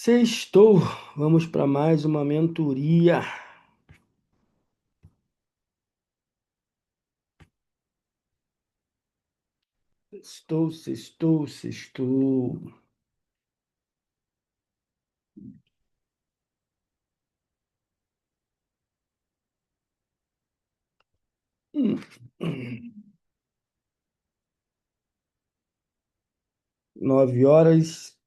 Sextou, vamos para mais uma mentoria. Sextou. 9 horas.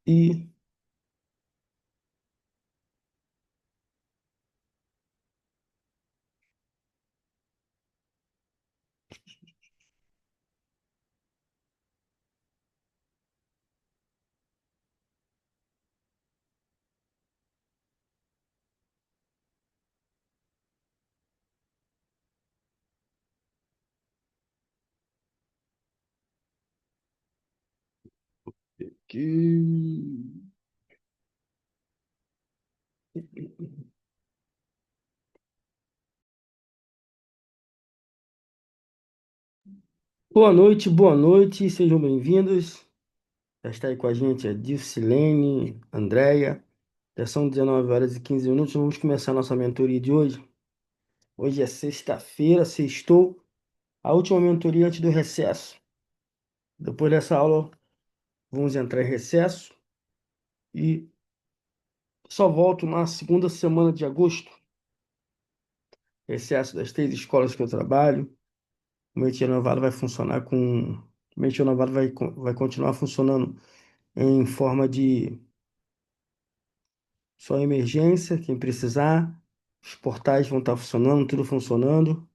Boa noite, sejam bem-vindos. Já está aí com a gente a Dilcilene, Andréia. Já são 19 horas e 15 minutos. Vamos começar a nossa mentoria de hoje. Hoje é sexta-feira, sextou, a última mentoria antes do recesso. Depois dessa aula, vamos entrar em recesso e só volto na segunda semana de agosto. Recesso das 3 escolas que eu trabalho. O Mente Renovado vai funcionar com. O Mente Renovado vai continuar funcionando em forma de só emergência, quem precisar. Os portais vão estar funcionando, tudo funcionando,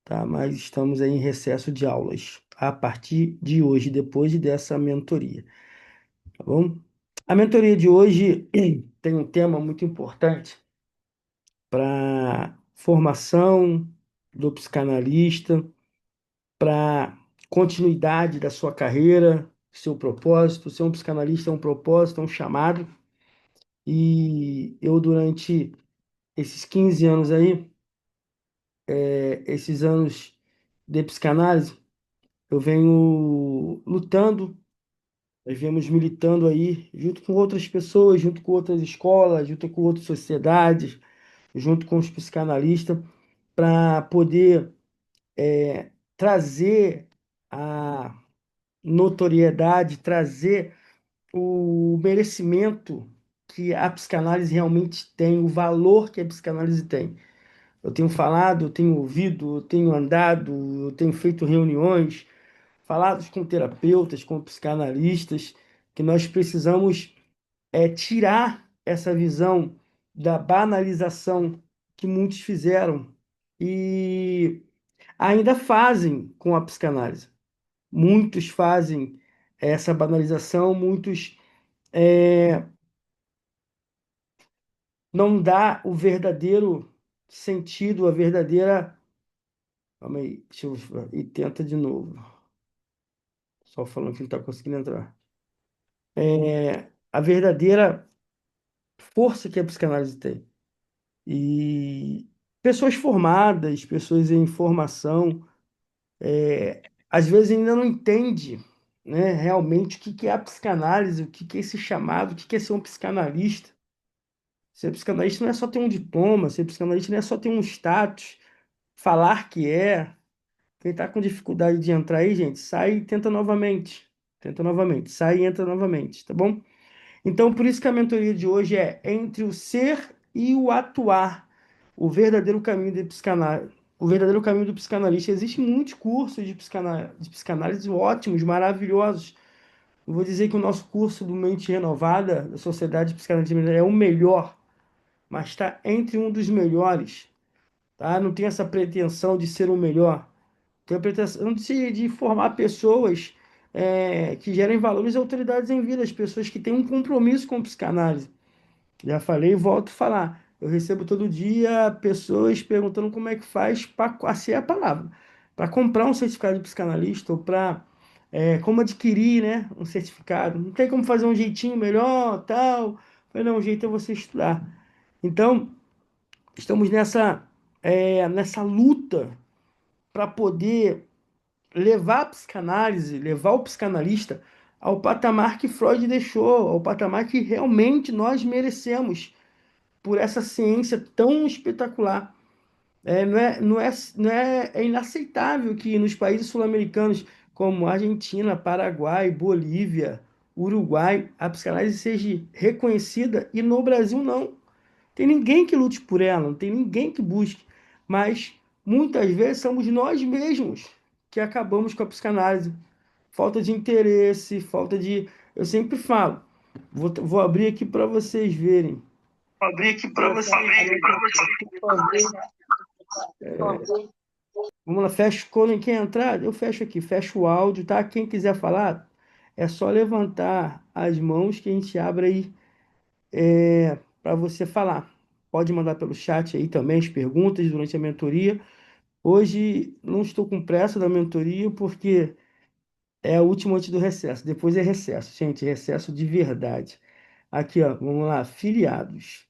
tá? Mas estamos aí em recesso de aulas a partir de hoje, depois dessa mentoria, tá bom? A mentoria de hoje tem um tema muito importante para formação do psicanalista, para continuidade da sua carreira, seu propósito. Ser um psicanalista é um propósito, é um chamado. E eu, durante esses 15 anos aí, esses anos de psicanálise, eu venho lutando, nós viemos militando aí, junto com outras pessoas, junto com outras escolas, junto com outras sociedades, junto com os psicanalistas, para poder trazer a notoriedade, trazer o merecimento que a psicanálise realmente tem, o valor que a psicanálise tem. Eu tenho falado, eu tenho ouvido, eu tenho andado, eu tenho feito reuniões, falado com terapeutas, com psicanalistas, que nós precisamos tirar essa visão da banalização que muitos fizeram e ainda fazem com a psicanálise. Muitos fazem essa banalização, muitos não dá o verdadeiro sentido, a verdadeira. Calma aí, deixa eu. E tenta de novo. Só falando que não está conseguindo entrar. A verdadeira força que a psicanálise tem. E pessoas formadas, pessoas em formação, às vezes ainda não entende, né, realmente o que que é a psicanálise, o que que é esse chamado, o que que é ser um psicanalista. Ser psicanalista não é só ter um diploma, ser psicanalista não é só ter um status, falar que é. Quem está com dificuldade de entrar aí, gente, sai e tenta novamente. Tenta novamente, sai e entra novamente, tá bom? Então, por isso que a mentoria de hoje é entre o ser e o atuar, o verdadeiro caminho de psicanálise. O verdadeiro caminho do psicanalista. Existem muitos cursos de psicanálise ótimos, maravilhosos. Eu vou dizer que o nosso curso do Mente Renovada, da Sociedade de Psicanálise, é o melhor, mas está entre um dos melhores, tá? Não tem essa pretensão de ser o melhor. Tem a pretensão de formar pessoas que gerem valores e autoridades em vida, as pessoas que têm um compromisso com a psicanálise. Já falei e volto a falar. Eu recebo todo dia pessoas perguntando como é que faz para, assim é a palavra, para comprar um certificado de psicanalista ou para como adquirir, né, um certificado. Não tem como fazer um jeitinho melhor, tal. Eu falei, não, o jeito é você estudar. Então, estamos nessa luta para poder levar a psicanálise, levar o psicanalista ao patamar que Freud deixou, ao patamar que realmente nós merecemos por essa ciência tão espetacular. É inaceitável que nos países sul-americanos, como Argentina, Paraguai, Bolívia, Uruguai, a psicanálise seja reconhecida e no Brasil não. Tem ninguém que lute por ela, não tem ninguém que busque. Mas muitas vezes somos nós mesmos que acabamos com a psicanálise. Falta de interesse, falta de. Eu sempre falo, vou abrir aqui para vocês verem. Vou abrir aqui para Colocar você. no chat, por favor. Vamos lá, fecho. Quando quem entrar, eu fecho aqui, fecho o áudio, tá? Quem quiser falar, é só levantar as mãos que a gente abre aí para você falar. Pode mandar pelo chat aí também as perguntas durante a mentoria. Hoje não estou com pressa da mentoria porque é a última antes do recesso. Depois é recesso, gente, recesso de verdade. Aqui, ó, vamos lá, filiados.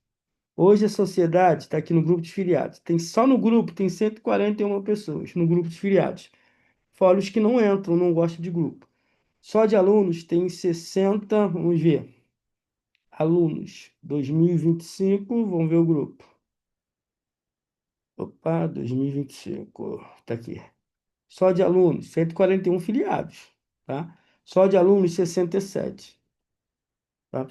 Hoje a sociedade está aqui no grupo de filiados. Tem só no grupo tem 141 pessoas no grupo de filiados. Fora os que não entram, não gostam de grupo. Só de alunos tem 60, vamos ver. Alunos 2025, vamos ver o grupo. Opa, 2025, tá aqui. Só de alunos, 141 filiados, tá? Só de alunos, 67, tá?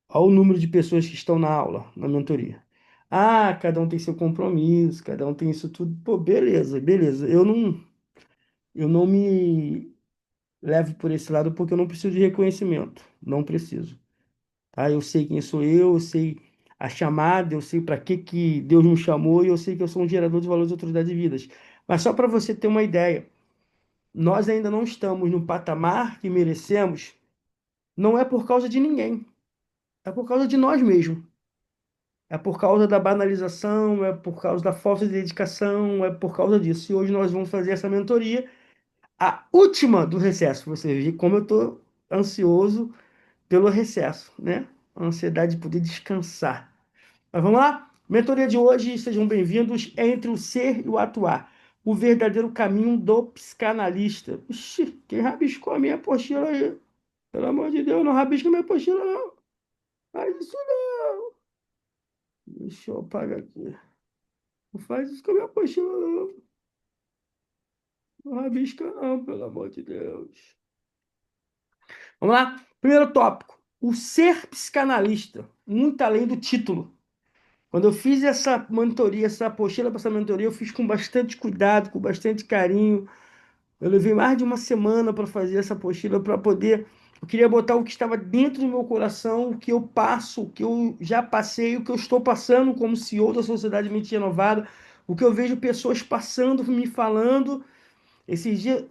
Olha o número de pessoas que estão na aula, na mentoria. Ah, cada um tem seu compromisso, cada um tem isso tudo. Pô, beleza, beleza. Eu não me levo por esse lado porque eu não preciso de reconhecimento. Não preciso, tá? Eu sei quem sou eu sei a chamada, eu sei para que Deus me chamou e eu sei que eu sou um gerador de valores, autoridade de vidas. Mas só para você ter uma ideia, nós ainda não estamos no patamar que merecemos, não é por causa de ninguém, é por causa de nós mesmos. É por causa da banalização, é por causa da falta de dedicação, é por causa disso. E hoje nós vamos fazer essa mentoria, a última do recesso. Você vê como eu estou ansioso pelo recesso, né? A ansiedade de poder descansar. Mas vamos lá? Mentoria de hoje, sejam bem-vindos. Entre o ser e o atuar. O verdadeiro caminho do psicanalista. Ixi, quem rabiscou a minha apostila aí? Pelo amor de Deus, não rabisca minha apostila, não. Faz isso não. Deixa eu apagar aqui. Não faz isso com a minha apostila, não. Não rabisca, não, pelo amor de Deus. Vamos lá? Primeiro tópico. O ser psicanalista. Muito além do título. Quando eu fiz essa mentoria, essa apostila para essa mentoria, eu fiz com bastante cuidado, com bastante carinho. Eu levei mais de uma semana para fazer essa apostila para poder. Eu queria botar o que estava dentro do meu coração, o que eu passo, o que eu já passei, o que eu estou passando como CEO da Sociedade Mente Renovada, o que eu vejo pessoas passando, me falando. Esses dias,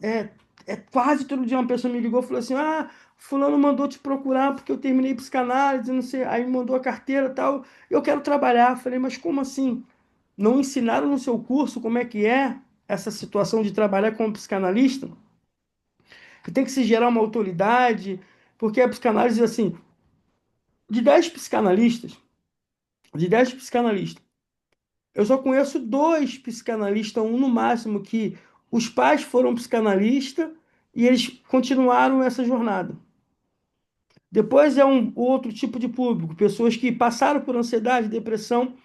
quase todo dia uma pessoa me ligou e falou assim: Ah, fulano mandou te procurar porque eu terminei psicanálise, não sei, aí me mandou a carteira e tal. Eu quero trabalhar. Eu falei, mas como assim? Não ensinaram no seu curso como é que é essa situação de trabalhar como psicanalista? Que tem que se gerar uma autoridade, porque a psicanálise, assim, de 10 psicanalistas, de 10 psicanalistas, eu só conheço dois psicanalistas, um no máximo, que os pais foram psicanalistas e eles continuaram essa jornada. Depois é um outro tipo de público, pessoas que passaram por ansiedade, depressão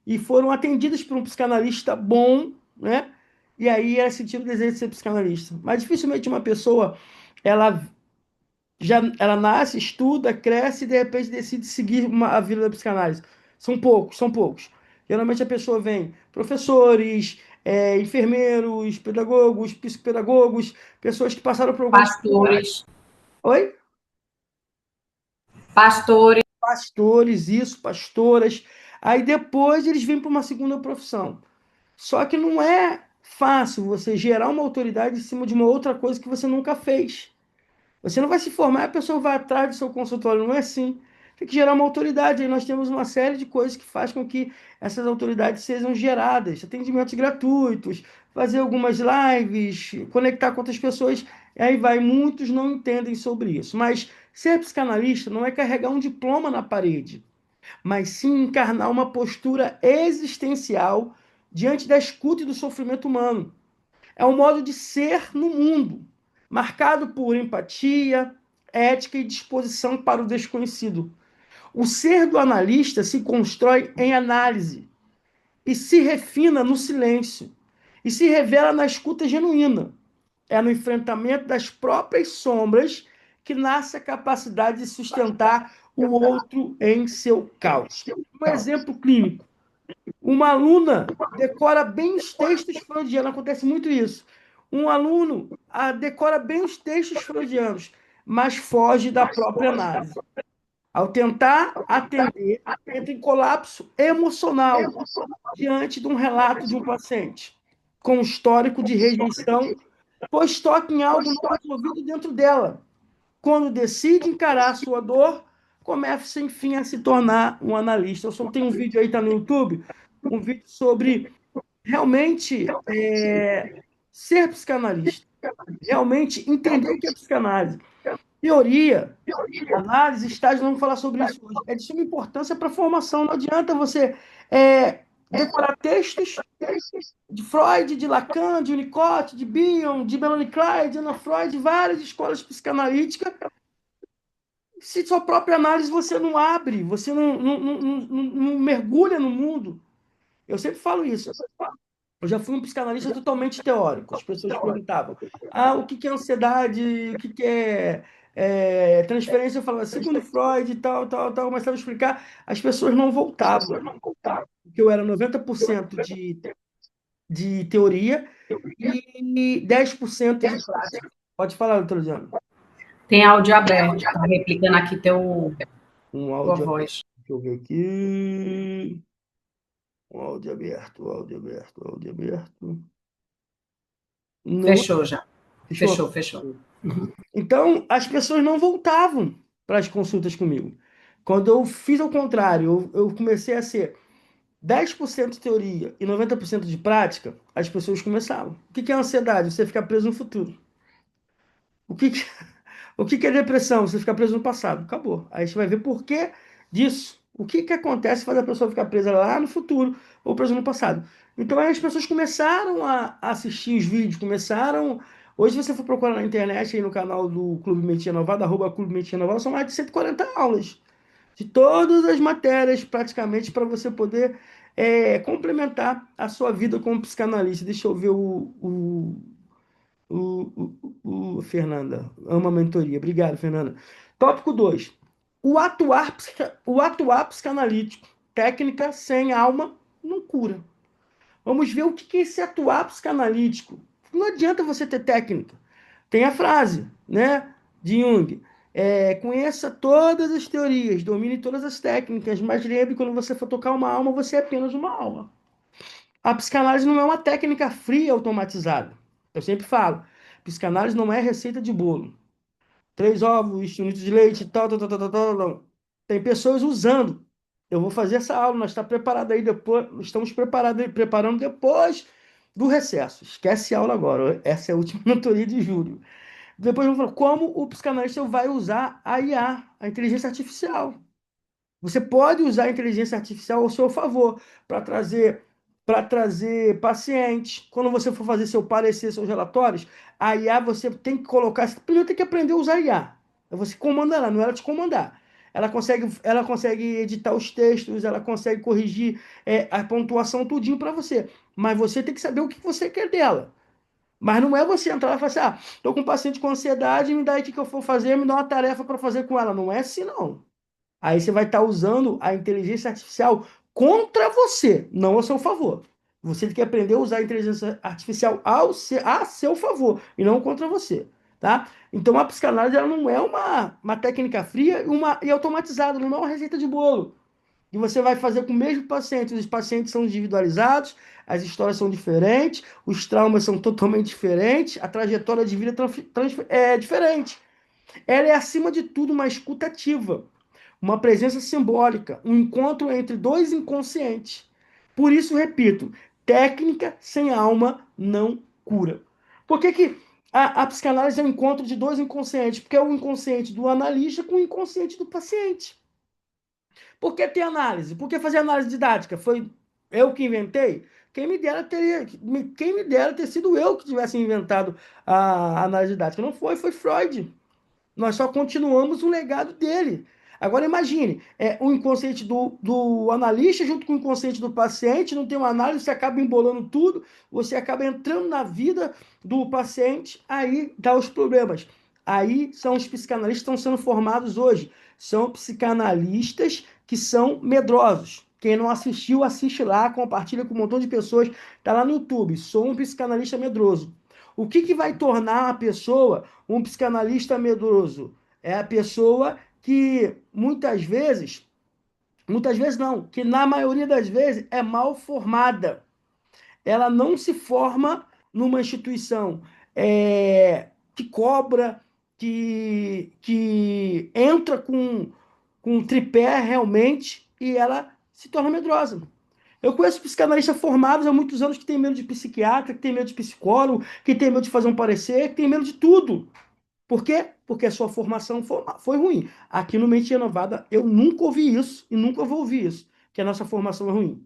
e foram atendidas por um psicanalista bom, né? E aí ela sentiu o desejo de ser psicanalista. Mas dificilmente uma pessoa ela ela nasce, estuda, cresce e de repente decide seguir a vida da psicanálise. São poucos, são poucos. Geralmente a pessoa vem professores, enfermeiros, pedagogos, psicopedagogos, pessoas que passaram por alguma dificuldade. Pastores, Oi? pastores, Pastores, isso, pastoras. Aí depois eles vêm para uma segunda profissão. Só que não é fácil você gerar uma autoridade em cima de uma outra coisa que você nunca fez. Você não vai se formar, a pessoa vai atrás do seu consultório, não é assim. Tem que gerar uma autoridade. Aí nós temos uma série de coisas que faz com que essas autoridades sejam geradas. Atendimentos gratuitos, fazer algumas lives, conectar com outras pessoas. E aí vai, muitos não entendem sobre isso. Mas ser psicanalista não é carregar um diploma na parede, mas sim encarnar uma postura existencial diante da escuta e do sofrimento humano. É um modo de ser no mundo. marcado por empatia, ética e disposição para o desconhecido. O ser do analista se constrói em análise e se refina no silêncio e se revela na escuta genuína. É no enfrentamento das próprias sombras que nasce a capacidade de sustentar o outro em seu caos. Um exemplo clínico. Uma aluna decora bem os textos freudianos, acontece muito isso. Um aluno decora bem os textos freudianos, mas foge da própria análise. Ao tentar atender, entra em colapso emocional diante de um relato de um paciente com histórico de rejeição, pois toca em algo não resolvido dentro dela. Quando decide encarar a sua dor, começa, enfim, a se tornar um analista. Eu soltei um vídeo aí, tá no YouTube, um vídeo sobre realmente ser psicanalista, realmente entender o que é psicanálise. Teoria, análise, estágio, vamos falar sobre isso hoje. É de suma importância para a formação. Não adianta você decorar textos de Freud, de Lacan, de Winnicott, de Bion, de Melanie Klein, de Anna Freud, de várias escolas psicanalíticas. Se sua própria análise você não abre, você não mergulha no mundo. Eu sempre falo isso. Eu já fui um psicanalista totalmente teórico. As pessoas perguntavam: o que é ansiedade, o que transferência. Eu falava, segundo Freud, tal, tal, tal. Começava a explicar, as pessoas não voltavam. Porque eu era 90% de teoria e 10% de prática. Pode falar, doutor Luciano. Tem áudio aberto, tá replicando aqui Um tua áudio aberto. voz. Deixa eu ver aqui. Um áudio aberto, áudio aberto, áudio aberto. Não, Fechou já. fechou. Fechou, fechou. Então, as pessoas não voltavam para as consultas comigo. Quando eu fiz ao contrário, eu comecei a ser 10% teoria e 90% de prática, as pessoas começavam. O que é ansiedade? Você ficar preso no futuro. O que, que- o que é depressão? Você ficar preso no passado. Acabou. Aí você vai ver por que disso. O que acontece faz a pessoa ficar presa lá no futuro ou presa no passado. Então aí as pessoas começaram a assistir os vídeos, começaram. Hoje, se você for procurar na internet, aí no canal do Clube Mente Renovada, arroba Clube Mente Renovada, são mais de 140 aulas de todas as matérias, praticamente, para você poder complementar a sua vida como psicanalista. Deixa eu ver Fernanda, ama a mentoria. Obrigado, Fernanda. Tópico 2. O atuar psicanalítico. Técnica sem alma não cura. Vamos ver o que é esse atuar psicanalítico. Não adianta você ter técnica. Tem a frase, né, de Jung. Conheça todas as teorias, domine todas as técnicas, mas lembre, quando você for tocar uma alma, você é apenas uma alma. A psicanálise não é uma técnica fria automatizada. Eu sempre falo, psicanálise não é receita de bolo. 3 ovos, 1 litro de leite, tal, tal, tal, tal, tal, tal. Tem pessoas usando. Eu vou fazer essa aula, nós estamos preparados aí depois, estamos preparando depois do recesso. Esquece a aula agora, essa é a última mentoria de julho. Depois eu vou falar como o psicanalista vai usar a IA, a inteligência artificial. Você pode usar a inteligência artificial ao seu favor para trazer pacientes. Quando você for fazer seu parecer, seus relatórios, a IA você tem que colocar. Você primeiro tem que aprender a usar a IA. Você comanda ela, não é ela te comandar. Ela consegue editar os textos, ela consegue corrigir a pontuação tudinho para você. Mas você tem que saber o que você quer dela. Mas não é você entrar e falar assim: estou com um paciente com ansiedade, me dá aí o que eu for fazer, me dá uma tarefa para fazer com ela. Não é assim, não. Aí você vai estar usando a inteligência artificial contra você, não ao seu favor. Você tem que aprender a usar a inteligência artificial a seu favor e não contra você, tá? Então a psicanálise ela não é uma técnica fria e automatizada, não é uma receita de bolo. E você vai fazer com o mesmo paciente. Os pacientes são individualizados, as histórias são diferentes, os traumas são totalmente diferentes, a trajetória de vida é diferente. Ela é, acima de tudo, uma escuta ativa, uma presença simbólica, um encontro entre dois inconscientes. Por isso, repito, técnica sem alma não cura. Por que a psicanálise é um encontro de dois inconscientes? Porque é o inconsciente do analista com o inconsciente do paciente. Por que ter análise? Por que fazer análise didática? Foi eu que inventei? quem me dera ter sido eu que tivesse inventado a análise didática. Não foi, foi Freud. Nós só continuamos o legado dele. Agora imagine, o inconsciente do analista junto com o inconsciente do paciente, não tem uma análise, você acaba embolando tudo, você acaba entrando na vida do paciente, aí dá os problemas. Aí são os psicanalistas que estão sendo formados hoje. São psicanalistas que são medrosos. Quem não assistiu, assiste lá, compartilha com um montão de pessoas. Está lá no YouTube. Sou um psicanalista medroso. O que vai tornar a pessoa um psicanalista medroso? É a pessoa que muitas vezes não, que na maioria das vezes é mal formada. Ela não se forma numa instituição que cobra, que entra com um tripé realmente e ela se torna medrosa. Eu conheço psicanalistas formados há muitos anos que têm medo de psiquiatra, que têm medo de psicólogo, que têm medo de fazer um parecer, que têm medo de tudo. Por quê? Porque a sua formação foi ruim. Aqui no Mente Renovada, eu nunca ouvi isso e nunca vou ouvir isso, que a nossa formação é ruim.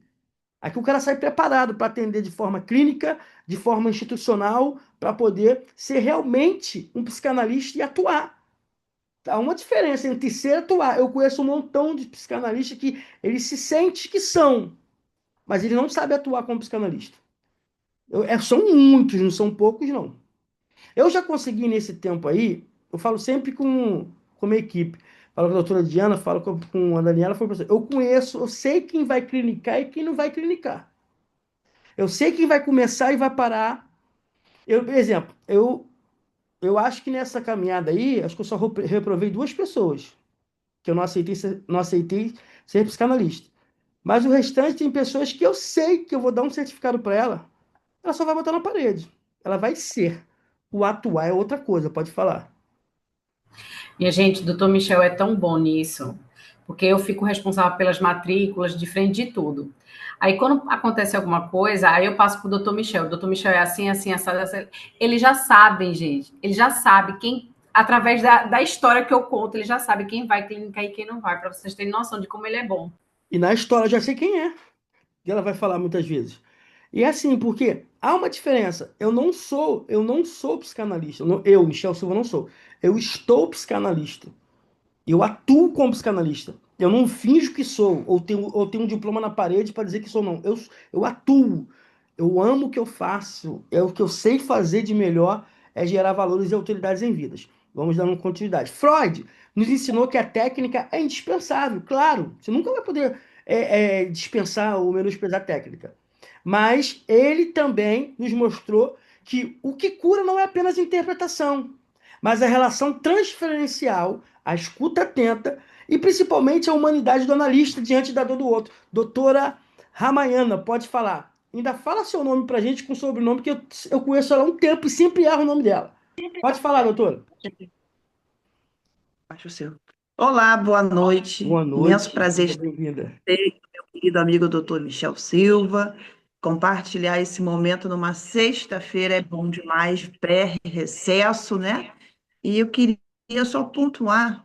Aqui o cara sai preparado para atender de forma clínica, de forma institucional, para poder ser realmente um psicanalista e atuar. Há uma diferença entre ser e atuar. Eu conheço um montão de psicanalistas que eles se sentem que são, mas eles não sabem atuar como psicanalista. São muitos, não são poucos, não. Eu já consegui nesse tempo aí, eu falo sempre com a minha equipe. Falo com a doutora Diana, falo com a Daniela, falo pra você, eu conheço, eu sei quem vai clinicar e quem não vai clinicar. Eu sei quem vai começar e vai parar. Por exemplo, eu acho que nessa caminhada aí, acho que eu só reprovei duas pessoas, que eu não aceitei ser psicanalista. Mas o restante tem pessoas que eu sei que eu vou dar um certificado para ela só vai botar na parede. Ela vai ser. O atuar é outra coisa, pode falar. Minha gente, o doutor Michel é tão bom nisso, porque eu fico responsável pelas matrículas, de frente de tudo. Aí, quando acontece alguma coisa, aí eu passo para o doutor Michel. O doutor Michel é assim, assim, assado, assado. Eles já sabem, gente. Eles já sabem quem, através da história que eu conto, eles já sabem quem vai clinicar e quem não vai, para vocês terem noção de como ele é bom. E na história eu já sei quem é. E ela vai falar muitas vezes. E é assim, porque há uma diferença. Eu não sou psicanalista. Michel Silva, não sou. Eu estou psicanalista. Eu atuo como psicanalista. Eu não finjo que sou, ou tenho um diploma na parede para dizer que sou, não. Eu atuo. Eu amo o que eu faço. É o que eu sei fazer de melhor, é gerar valores e autoridades em vidas. Vamos dando continuidade. Freud nos ensinou que a técnica é indispensável. Claro, você nunca vai poder dispensar ou menosprezar a técnica. Mas ele também nos mostrou que o que cura não é apenas interpretação, mas a relação transferencial, a escuta atenta e principalmente a humanidade do analista diante da dor do outro. Doutora Ramayana, pode falar. Ainda fala seu nome pra gente com sobrenome, que eu conheço ela há um tempo e sempre erro o nome dela. Pode falar, doutora. Acho o seu. Olá, boa noite. Boa Imenso noite, prazer seja estar bem-vinda. com você, meu querido amigo doutor Michel Silva. Compartilhar esse momento numa sexta-feira é bom demais, pré-recesso, né? E eu queria só pontuar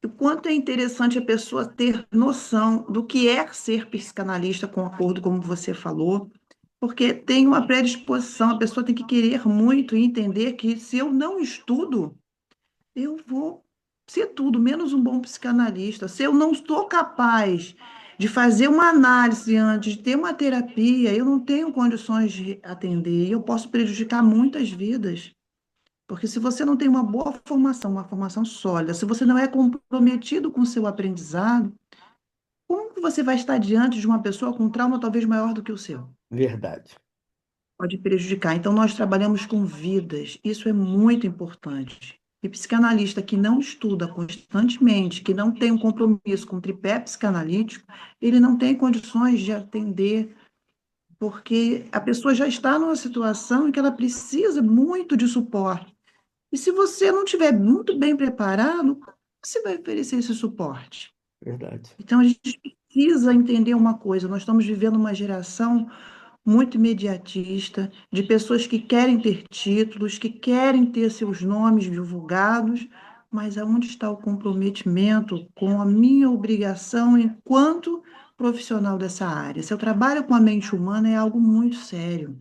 o quanto é interessante a pessoa ter noção do que é ser psicanalista, com acordo como você falou, porque tem uma predisposição, a pessoa tem que querer muito e entender que se eu não estudo, eu vou ser tudo menos um bom psicanalista. Se eu não estou capaz de fazer uma análise antes, de ter uma terapia, eu não tenho condições de atender e eu posso prejudicar muitas vidas. Porque se você não tem uma boa formação, uma formação sólida, se você não é comprometido com o seu aprendizado, como que você vai estar diante de uma pessoa com um trauma talvez maior do que o seu? Verdade. Pode prejudicar. Então, nós trabalhamos com vidas, isso é muito importante. E psicanalista que não estuda constantemente, que não tem um compromisso com o tripé psicanalítico, ele não tem condições de atender, porque a pessoa já está numa situação em que ela precisa muito de suporte. E se você não estiver muito bem preparado, como você vai oferecer esse suporte? Verdade. Então, a gente precisa entender uma coisa: nós estamos vivendo uma geração muito imediatista, de pessoas que querem ter títulos, que querem ter seus nomes divulgados, mas aonde está o comprometimento com a minha obrigação enquanto profissional dessa área. Se eu trabalho com a mente humana, é algo muito sério.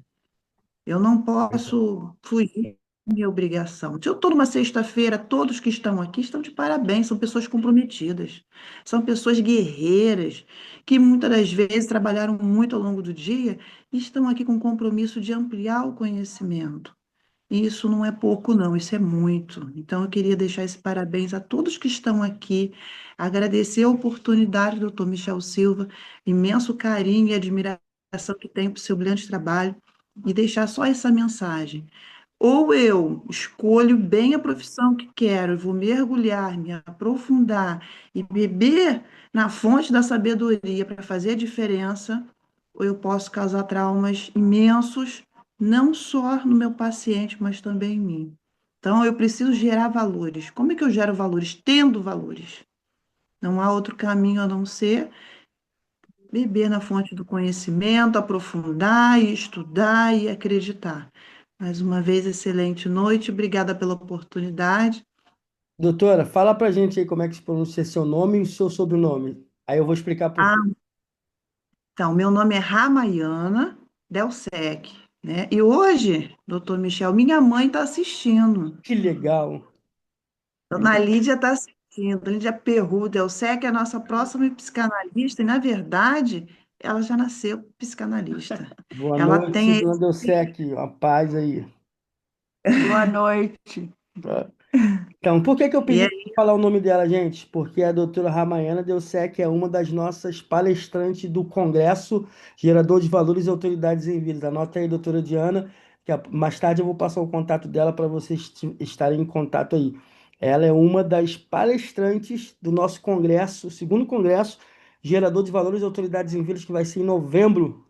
Eu não posso fugir da minha obrigação. Se eu estou numa sexta-feira, todos que estão aqui estão de parabéns, são pessoas comprometidas, são pessoas guerreiras, que muitas das vezes trabalharam muito ao longo do dia e estão aqui com o compromisso de ampliar o conhecimento. E isso não é pouco, não, isso é muito. Então, eu queria deixar esse parabéns a todos que estão aqui, agradecer a oportunidade, doutor Michel Silva, imenso carinho e admiração que tenho por seu brilhante trabalho, e deixar só essa mensagem. Ou eu escolho bem a profissão que quero, vou mergulhar, me aprofundar e beber na fonte da sabedoria para fazer a diferença, ou eu posso causar traumas imensos, não só no meu paciente, mas também em mim. Então, eu preciso gerar valores. Como é que eu gero valores? Tendo valores. Não há outro caminho a não ser beber na fonte do conhecimento, aprofundar e estudar e acreditar. Mais uma vez, excelente noite, obrigada pela oportunidade. Doutora, fala pra gente aí como é que se pronuncia seu nome e o seu sobrenome. Aí eu vou explicar por quê. Ah, então, meu nome é Ramayana Delsec, né? E hoje, doutor Michel, minha mãe está assistindo. Que legal. Dona Lídia está assistindo. Lídia Perru Delsec é a nossa próxima psicanalista, e, na verdade, ela já nasceu psicanalista. Boa Ela noite, tem dona Delcec. A paz aí. Boa noite. Então, por que que eu e pedi para falar o nome dela, gente? Porque a doutora Ramayana Delsec é uma das nossas palestrantes do Congresso Gerador de Valores e Autoridades em Vidas. Anota aí, doutora Diana, que mais tarde eu vou passar o contato dela para vocês estarem em contato aí. Ela é uma das palestrantes do nosso congresso, o segundo congresso Gerador de Valores e Autoridades em Vidas, que vai ser em novembro,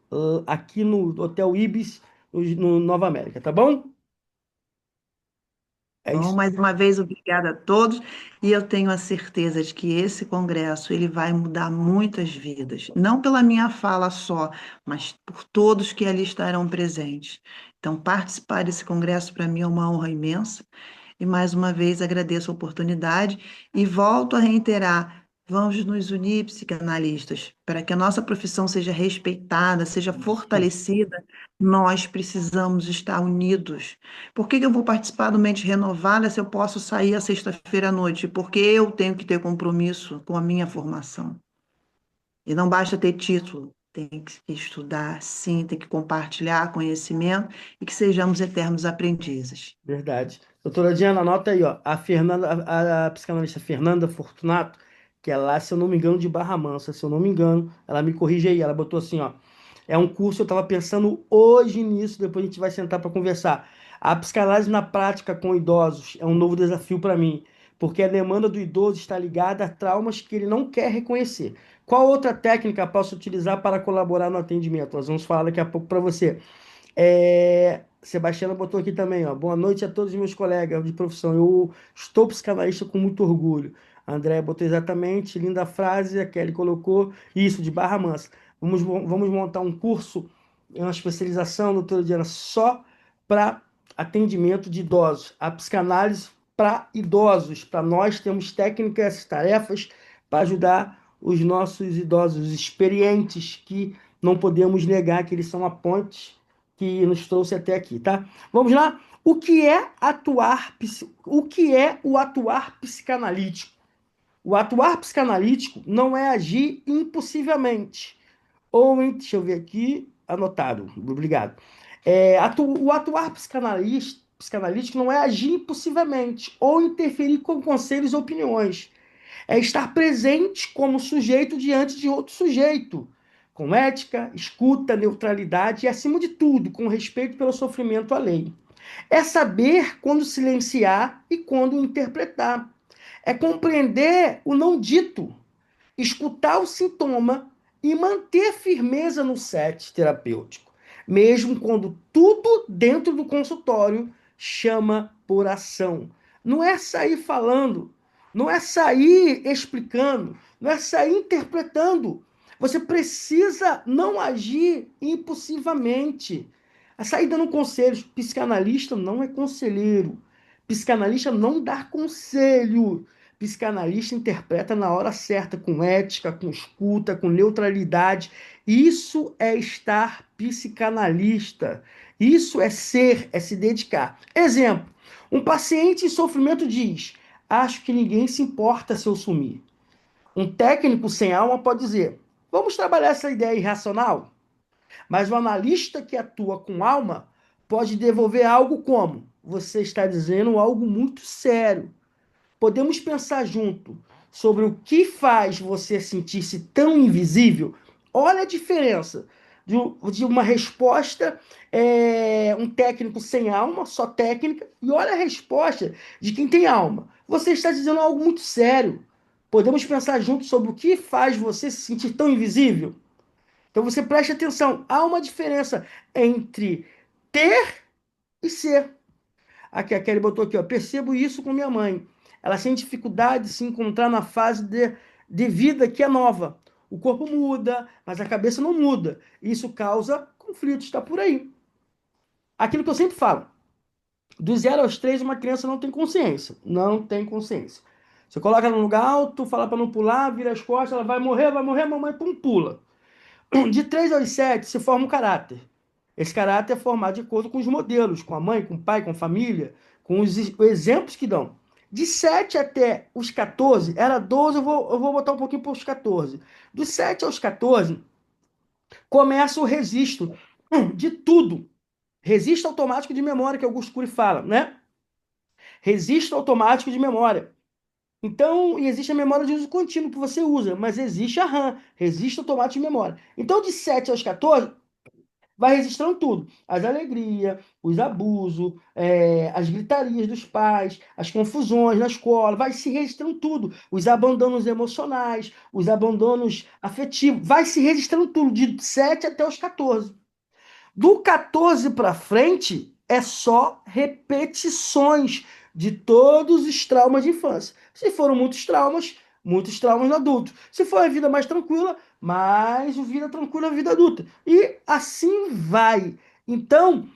aqui no Hotel Ibis, no Nova América, tá bom? É Bom, isso. mais uma vez, obrigada a todos. E eu tenho a certeza de que esse congresso ele vai mudar muitas vidas, não pela minha fala só, mas por todos que ali estarão presentes. Então, participar desse congresso para mim é uma honra imensa. E mais uma vez agradeço a oportunidade e volto a reiterar: vamos nos unir, psicanalistas, para que a nossa profissão seja respeitada, seja fortalecida. Nós precisamos estar unidos. Por que que eu vou participar do Mente Renovada se eu posso sair à sexta-feira à noite? Porque eu tenho que ter compromisso com a minha formação. E não basta ter título, tem que estudar, sim, tem que compartilhar conhecimento e que sejamos eternos aprendizes. Verdade. Doutora Diana, anota aí, ó. A Fernanda, a psicanalista Fernanda Fortunato, que é lá, se eu não me engano, de Barra Mansa, se eu não me engano, ela me corrige aí. Ela botou assim, ó. É um curso, eu estava pensando hoje nisso, depois a gente vai sentar para conversar. A psicanálise na prática com idosos é um novo desafio para mim, porque a demanda do idoso está ligada a traumas que ele não quer reconhecer. Qual outra técnica posso utilizar para colaborar no atendimento? Nós vamos falar daqui a pouco para você. Sebastiana botou aqui também, ó. Boa noite a todos os meus colegas de profissão. Eu estou psicanalista com muito orgulho. A Andréia botou exatamente, linda frase. A Kelly colocou isso, de Barra Mansa. Vamos montar um curso, uma especialização, doutora Diana, só para atendimento de idosos. A psicanálise para idosos. Para nós temos técnicas, tarefas para ajudar os nossos idosos experientes que não podemos negar que eles são a ponte que nos trouxe até aqui, tá? Vamos lá? O que é o atuar psicanalítico? O atuar psicanalítico não é agir impossivelmente. Deixa eu ver aqui, anotado, obrigado. O atuar psicanalítico não é agir impulsivamente ou interferir com conselhos ou opiniões. É estar presente como sujeito diante de outro sujeito, com ética, escuta, neutralidade e, acima de tudo, com respeito pelo sofrimento alheio. É saber quando silenciar e quando interpretar. É compreender o não dito, escutar o sintoma e manter firmeza no set terapêutico, mesmo quando tudo dentro do consultório chama por ação. Não é sair falando, não é sair explicando, não é sair interpretando. Você precisa não agir impulsivamente. A sair dando conselhos. Psicanalista não é conselheiro. Psicanalista não dá conselho. psicanalista interpreta na hora certa, com ética, com escuta, com neutralidade. Isso é estar psicanalista. Isso é ser, é se dedicar. Exemplo: um paciente em sofrimento diz: acho que ninguém se importa se eu sumir. Um técnico sem alma pode dizer: vamos trabalhar essa ideia irracional? Mas o analista que atua com alma pode devolver algo como: você está dizendo algo muito sério. Podemos pensar junto sobre o que faz você sentir-se tão invisível? Olha a diferença de uma resposta, um técnico sem alma, só técnica, e olha a resposta de quem tem alma. Você está dizendo algo muito sério. Podemos pensar junto sobre o que faz você se sentir tão invisível? Então você preste atenção, há uma diferença entre ter e ser. Aqui, a Kelly botou aqui, ó, percebo isso com minha mãe. Ela sente dificuldade de se encontrar na fase de vida que é nova. O corpo muda, mas a cabeça não muda. Isso causa conflitos, está por aí. Aquilo que eu sempre falo, dos 0 aos 3, uma criança não tem consciência. Não tem consciência. Você coloca ela no lugar alto, fala para não pular, vira as costas, ela vai morrer, mamãe, pum, pula. De 3 aos 7 se forma um caráter. Esse caráter é formado de acordo com os modelos, com a mãe, com o pai, com a família, com os exemplos que dão. De 7 até os 14, era 12, eu vou botar um pouquinho para os 14. Dos 7 aos 14, começa o registro de tudo. Registro automático de memória, que Augusto Cury fala, né? Registro automático de memória. Então, e existe a memória de uso contínuo que você usa, mas existe a RAM, registro automático de memória. Então, de 7 aos 14, vai registrando tudo. As alegrias, os abusos, as gritarias dos pais, as confusões na escola, vai se registrando tudo. Os abandonos emocionais, os abandonos afetivos, vai se registrando tudo, de 7 até os 14. Do 14 para frente, é só repetições de todos os traumas de infância. Se foram muitos traumas no adulto. Se for a vida mais tranquila, mais vida tranquila, vida adulta. E assim vai. Então,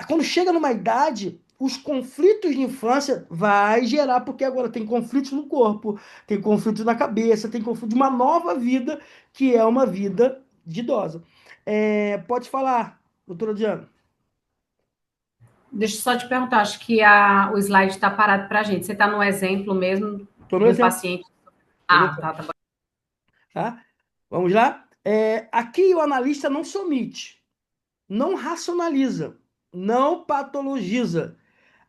quando chega numa idade, os conflitos de infância vai gerar, porque agora tem conflitos no corpo, tem conflitos na cabeça, tem conflito de uma nova vida, que é uma vida de idosa. Pode falar, doutora Diana. Deixa eu só te perguntar, acho que o slide está parado para a gente. Você está no exemplo mesmo Estou no de um exemplo. paciente? Tô no Ah, exemplo. tá bom. Tá? Vamos lá? Aqui o analista não se omite, não racionaliza, não patologiza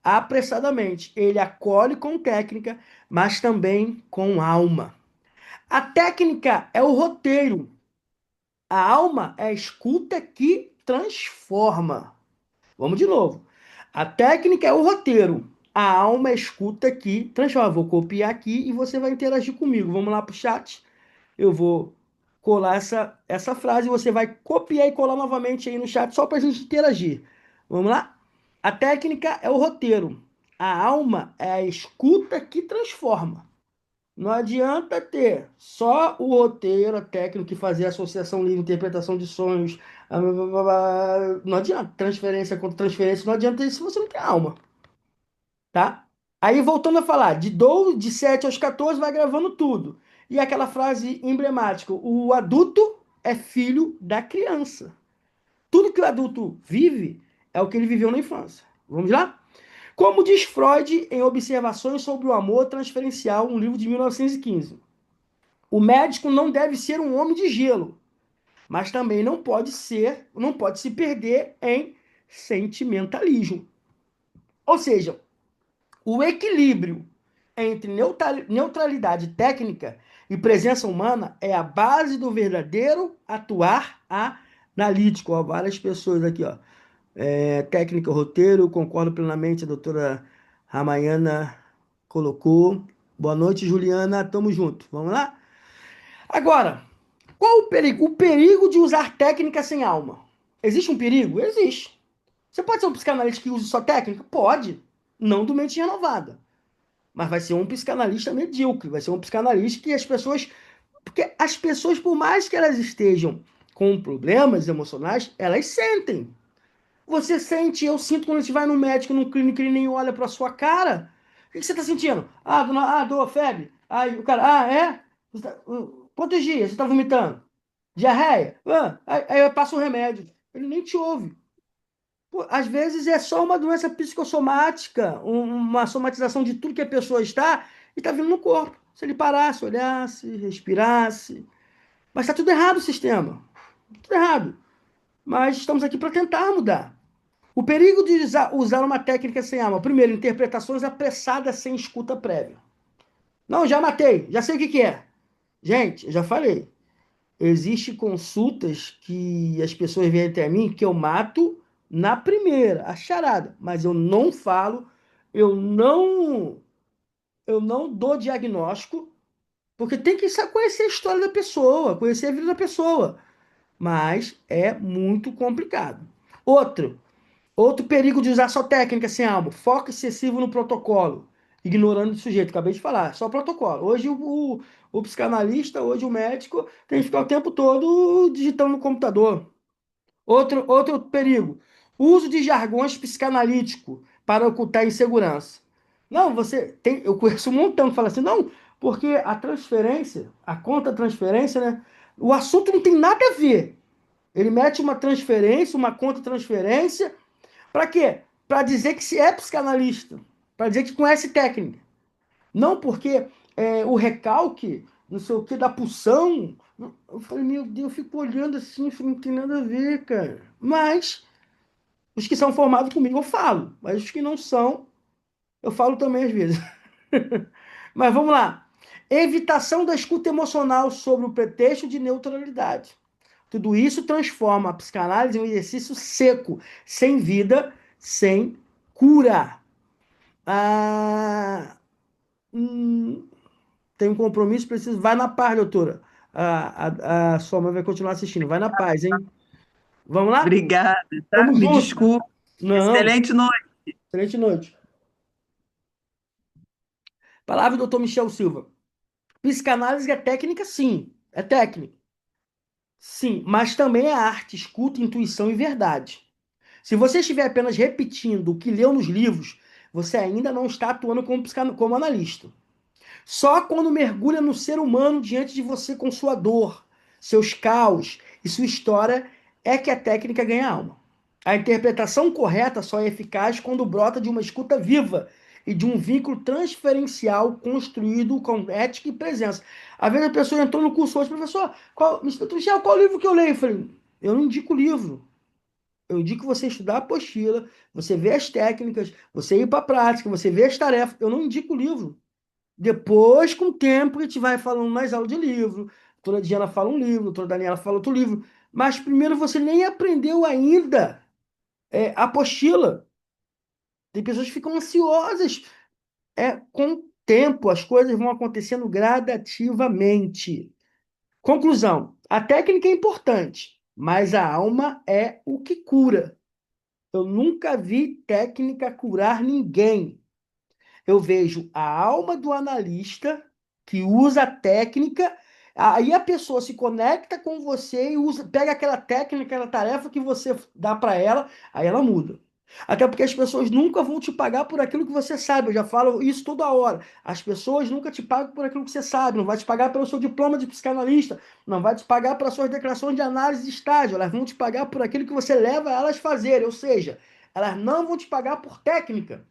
apressadamente. Ele acolhe com técnica, mas também com alma. A técnica é o roteiro. A alma é a escuta que transforma. Vamos de novo. A técnica é o roteiro. A alma é a escuta que transforma. Vou copiar aqui e você vai interagir comigo. Vamos lá para o chat. Eu vou colar essa frase. Você vai copiar e colar novamente aí no chat só para a gente interagir. Vamos lá? A técnica é o roteiro. A alma é a escuta que transforma. Não adianta ter só o roteiro, a técnica que fazer associação livre, interpretação de sonhos. Não adianta. Transferência contra transferência, não adianta isso se você não tem alma. Tá? Aí voltando a falar, de 7 aos 14 vai gravando tudo. E aquela frase emblemática: o adulto é filho da criança. Tudo que o adulto vive é o que ele viveu na infância. Vamos lá? Como diz Freud em Observações sobre o Amor Transferencial, um livro de 1915. O médico não deve ser um homem de gelo, mas também não pode se perder em sentimentalismo. Ou seja, o equilíbrio entre neutralidade técnica e presença humana é a base do verdadeiro atuar analítico. Ó, várias pessoas aqui, ó. Técnica, roteiro, concordo plenamente, a doutora Ramayana colocou. Boa noite, Juliana, tamo junto. Vamos lá? Agora, qual o perigo? O perigo de usar técnica sem alma. Existe um perigo? Existe. Você pode ser um psicanalista que use só técnica? Pode. Não do mente renovada. Mas vai ser um psicanalista medíocre. Vai ser um psicanalista que as pessoas. Porque as pessoas, por mais que elas estejam com problemas emocionais, elas sentem. Você sente, eu sinto quando a gente vai no médico, no clínico, ele nem olha pra sua cara. O que você tá sentindo? Dor, febre. Aí o cara, é? Quantos dias você tá vomitando? Diarreia? Aí eu passo o remédio. Ele nem te ouve. Pô, às vezes é só uma doença psicossomática, uma somatização de tudo que a pessoa está e está vindo no corpo. Se ele parasse, olhasse, respirasse. Mas está tudo errado o sistema. Tudo errado. Mas estamos aqui para tentar mudar. O perigo de usar uma técnica sem alma. Primeiro, interpretações apressadas sem escuta prévia. Não, já matei, já sei o que que é. Gente, eu já falei. Existem consultas que as pessoas vêm até mim que eu mato na primeira, a charada, mas eu não falo, eu não, eu não dou diagnóstico, porque tem que conhecer a história da pessoa, conhecer a vida da pessoa, mas é muito complicado. Outro, outro perigo de usar só técnica sem alma, foco excessivo no protocolo, ignorando o sujeito. Acabei de falar, só protocolo. Hoje o psicanalista, hoje o médico, tem que ficar o tempo todo digitando no computador. Outro perigo, uso de jargões psicanalítico para ocultar insegurança. Não, você tem, eu conheço um montão que fala assim, não, porque a transferência, a conta transferência, né? O assunto não tem nada a ver. Ele mete uma transferência, uma conta transferência, para quê? Para dizer que se é psicanalista, para dizer que conhece técnica. Não porque o recalque, não sei o que, da pulsão. Eu falei, meu Deus, eu fico olhando assim, isso não tem nada a ver, cara. Mas os que são formados comigo eu falo, mas os que não são, eu falo também às vezes. Mas vamos lá. Evitação da escuta emocional sobre o pretexto de neutralidade. Tudo isso transforma a psicanálise em um exercício seco, sem vida, sem cura. Ah, hum, tem um compromisso, preciso. Vai na paz, doutora. A sua mãe vai continuar assistindo. Vai na paz, hein? Vamos lá? Obrigada, tá? Tamo Me junto. desculpe. Não, Excelente noite. excelente noite. Palavra do doutor Michel Silva. Psicanálise é técnica, sim. É técnica. Sim, mas também é arte, escuta, intuição e verdade. Se você estiver apenas repetindo o que leu nos livros, você ainda não está atuando como analista. Só quando mergulha no ser humano diante de você com sua dor, seus caos e sua história é que a técnica ganha alma. A interpretação correta só é eficaz quando brota de uma escuta viva e de um vínculo transferencial construído com ética e presença. Às vezes a pessoa entrou no curso hoje, professor, Michel, qual livro que eu leio? Eu falei, eu não indico livro. Eu indico você estudar a apostila, você ver as técnicas, você ir para a prática, você ver as tarefas. Eu não indico livro. Depois, com o tempo, a gente vai falando mais aula de livro. Toda Diana fala um livro, toda Daniela fala outro livro. Mas primeiro você nem aprendeu ainda a apostila. Tem pessoas que ficam ansiosas. Com o tempo, as coisas vão acontecendo gradativamente. Conclusão: a técnica é importante, mas a alma é o que cura. Eu nunca vi técnica curar ninguém. Eu vejo a alma do analista que usa a técnica, aí a pessoa se conecta com você e usa, pega aquela técnica, aquela tarefa que você dá para ela, aí ela muda. Até porque as pessoas nunca vão te pagar por aquilo que você sabe. Eu já falo isso toda hora. As pessoas nunca te pagam por aquilo que você sabe. Não vai te pagar pelo seu diploma de psicanalista. Não vai te pagar pelas suas declarações de análise de estágio. Elas vão te pagar por aquilo que você leva elas a fazerem. Ou seja, elas não vão te pagar por técnica.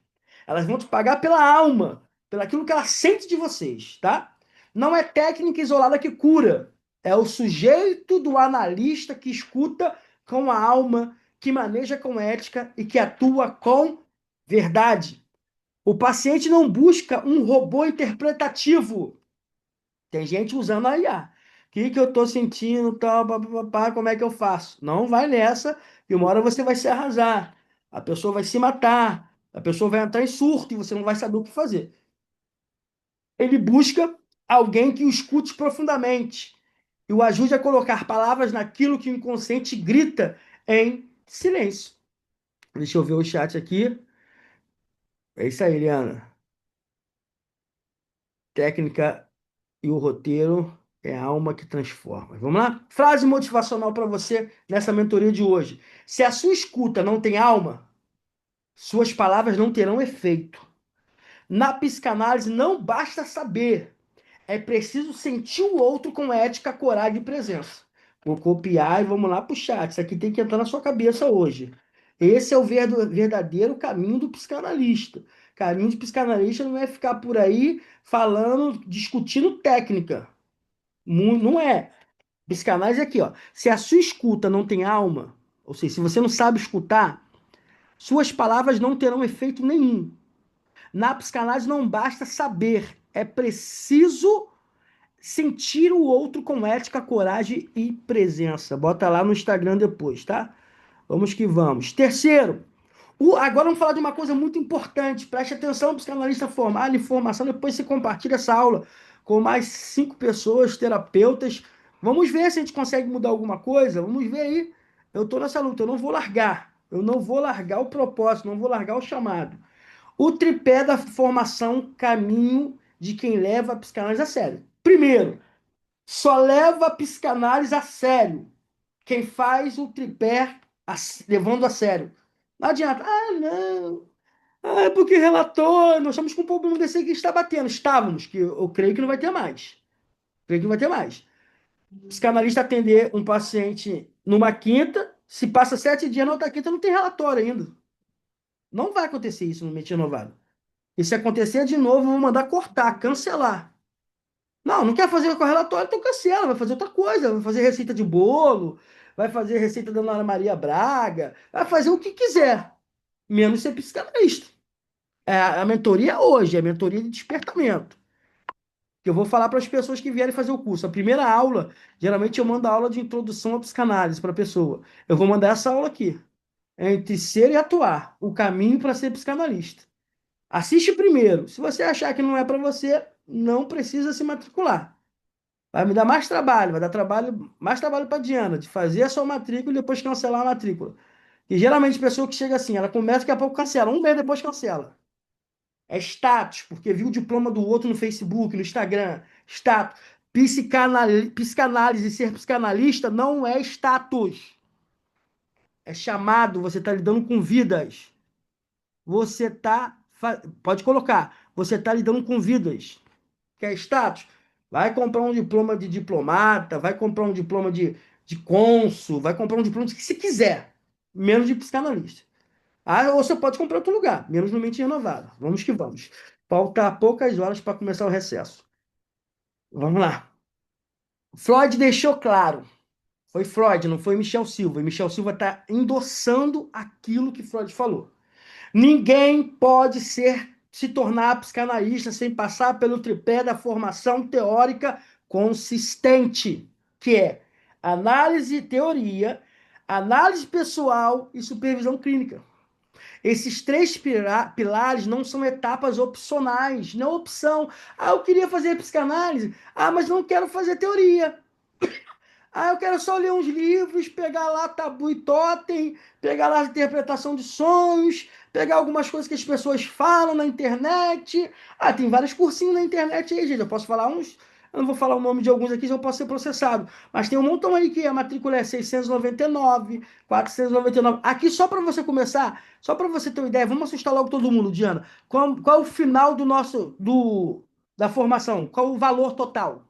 Elas vão te pagar pela alma, pelo aquilo que ela sente de vocês, tá? Não é técnica isolada que cura. É o sujeito do analista que escuta com a alma, que maneja com ética e que atua com verdade. O paciente não busca um robô interpretativo. Tem gente usando a IA. O que que eu estou sentindo, tal, papapá, como é que eu faço? Não vai nessa, e uma hora você vai se arrasar. A pessoa vai se matar, a pessoa vai entrar em surto e você não vai saber o que fazer. Ele busca alguém que o escute profundamente e o ajude a colocar palavras naquilo que o inconsciente grita em silêncio. Deixa eu ver o chat aqui. É isso aí, Eliana. Técnica e o roteiro é a alma que transforma. Vamos lá? Frase motivacional para você nessa mentoria de hoje. Se a sua escuta não tem alma, suas palavras não terão efeito. Na psicanálise não basta saber, é preciso sentir o outro com ética, coragem e presença. Vou copiar e vamos lá pro chat. Isso aqui tem que entrar na sua cabeça hoje. Esse é o verdadeiro caminho do psicanalista. Caminho de psicanalista não é ficar por aí falando, discutindo técnica. Não é. Psicanálise é aqui, ó. Se a sua escuta não tem alma, ou seja, se você não sabe escutar, suas palavras não terão efeito nenhum. Na psicanálise não basta saber, é preciso sentir o outro com ética, coragem e presença. Bota lá no Instagram depois, tá? Vamos que vamos. Terceiro, agora vamos falar de uma coisa muito importante. Preste atenção, psicanalista formado em formação. Depois você compartilha essa aula com mais 5 pessoas, terapeutas. Vamos ver se a gente consegue mudar alguma coisa. Vamos ver aí. Eu estou nessa luta. Eu não vou largar. Eu não vou largar o propósito. Não vou largar o chamado. O tripé da formação, caminho de quem leva a psicanálise a sério. Primeiro, só leva a psicanálise a sério quem faz o tripé levando a sério. Não adianta. Ah, não. Ah, é porque relatou, nós estamos com um problema desse aqui que está batendo. Estávamos, que eu creio que não vai ter mais. Creio que não vai ter mais. Psicanalista atender um paciente numa quinta, se passa 7 dias na outra quinta, não tem relatório ainda. Não vai acontecer isso no Mente Renovada. E se acontecer de novo, eu vou mandar cortar, cancelar. Não, não quer fazer com o relatório, então cancela, vai fazer outra coisa, vai fazer receita de bolo, vai fazer receita da Ana Maria Braga, vai fazer o que quiser, menos ser psicanalista. A mentoria é hoje, é a mentoria de despertamento. Que eu vou falar para as pessoas que vierem fazer o curso. A primeira aula, geralmente eu mando a aula de introdução à psicanálise para a pessoa. Eu vou mandar essa aula aqui. Entre ser e atuar, o caminho para ser psicanalista. Assiste primeiro. Se você achar que não é para você, não precisa se matricular. Vai me dar mais trabalho, vai dar mais trabalho para a Diana, de fazer a sua matrícula e depois cancelar a matrícula. E geralmente a pessoa que chega assim, ela começa daqui a pouco cancela, um mês depois cancela. É status, porque viu o diploma do outro no Facebook, no Instagram. Status. Psicanálise, ser psicanalista não é status. É chamado, você está lidando com vidas. Você está. Pode colocar. Você está lidando com vidas. Quer status? Vai comprar um diploma de diplomata, vai comprar um diploma de cônsul, vai comprar um diploma de que você quiser, menos de psicanalista. Ah, ou você pode comprar em outro lugar, menos no Mente Renovada. Vamos que vamos. Falta poucas horas para começar o recesso. Vamos lá. Freud deixou claro. Foi Freud, não foi Michel Silva. E Michel Silva está endossando aquilo que Freud falou. Ninguém pode se tornar psicanalista sem passar pelo tripé da formação teórica consistente, que é análise e teoria, análise pessoal e supervisão clínica. Esses 3 pilares não são etapas opcionais, não é opção. Ah, eu queria fazer psicanálise. Ah, mas não quero fazer teoria. Ah, eu quero só ler uns livros, pegar lá Tabu e Totem, pegar lá a interpretação de sonhos, pegar algumas coisas que as pessoas falam na internet. Ah, tem vários cursinhos na internet aí, gente. Eu posso falar uns, eu não vou falar o nome de alguns aqui, eu posso ser processado. Mas tem um montão aí que a matrícula é 699, 499. Aqui só para você começar, só para você ter uma ideia, vamos assustar logo todo mundo, Diana. Qual é o final da formação? Qual o valor total?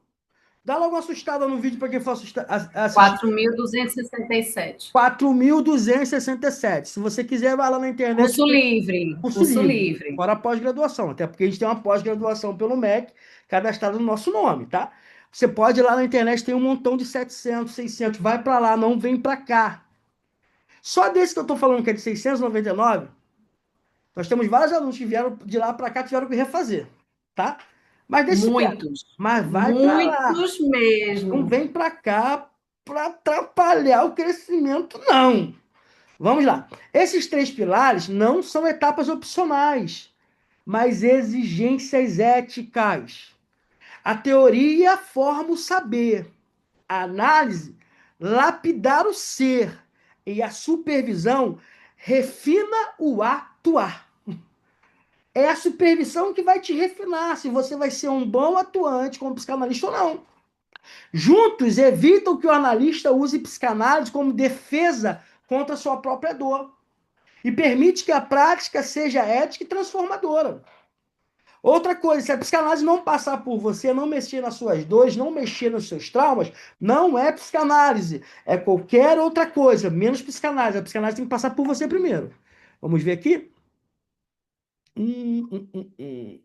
Dá logo uma assustada no vídeo para quem for assistir. 4.267. 4.267. Se você quiser, vai lá na internet. Curso livre. Curso livre. Fora a pós-graduação. Até porque a gente tem uma pós-graduação pelo MEC cadastrada no nosso nome, tá? Você pode ir lá na internet, tem um montão de 700, 600. Vai para lá, não vem para cá. Só desse que eu estou falando, que é de 699, nós temos vários alunos que vieram de lá para cá, tiveram que refazer, tá? Mas deixa Muitos. Mas vai para lá. Muitos mesmo. Não vem para cá para atrapalhar o crescimento, não. Vamos lá. Esses 3 pilares não são etapas opcionais, mas exigências éticas. A teoria forma o saber. A análise, lapidar o ser. E a supervisão refina o atuar. É a supervisão que vai te refinar se você vai ser um bom atuante como psicanalista ou não. Juntos evitam que o analista use psicanálise como defesa contra a sua própria dor e permite que a prática seja ética e transformadora. Outra coisa, se a psicanálise não passar por você, não mexer nas suas dores, não mexer nos seus traumas, não é psicanálise. É qualquer outra coisa, menos psicanálise. A psicanálise tem que passar por você primeiro. Vamos ver aqui?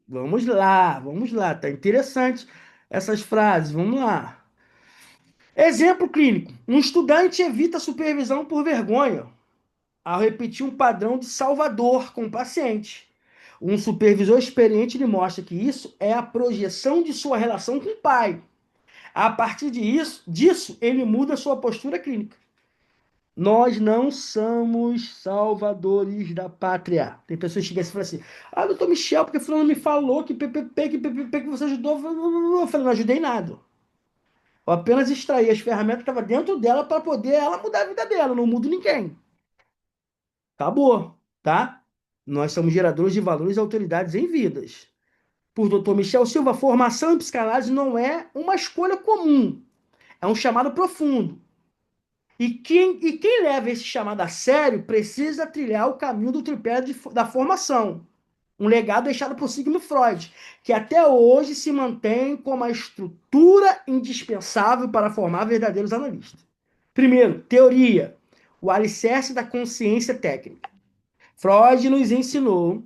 Vamos lá. Tá interessante essas frases. Vamos lá. Exemplo clínico. Um estudante evita supervisão por vergonha ao repetir um padrão de Salvador com o paciente. Um supervisor experiente lhe mostra que isso é a projeção de sua relação com o pai. A partir disso, ele muda sua postura clínica. Nós não somos salvadores da pátria. Tem pessoas que chegam assim e falam assim: ah, doutor Michel, porque fulano me falou que PPP, que você ajudou. Eu falei: não ajudei nada. Eu apenas extraí as ferramentas que estavam dentro dela para poder ela mudar a vida dela. Eu não mudo ninguém. Acabou, tá? Nós somos geradores de valores e autoridades em vidas. Por Dr. Michel Silva, formação em psicanálise não é uma escolha comum, é um chamado profundo. E quem leva esse chamado a sério precisa trilhar o caminho do tripé da formação. Um legado deixado por Sigmund Freud, que até hoje se mantém como a estrutura indispensável para formar verdadeiros analistas. Primeiro, teoria, o alicerce da consciência técnica. Freud nos ensinou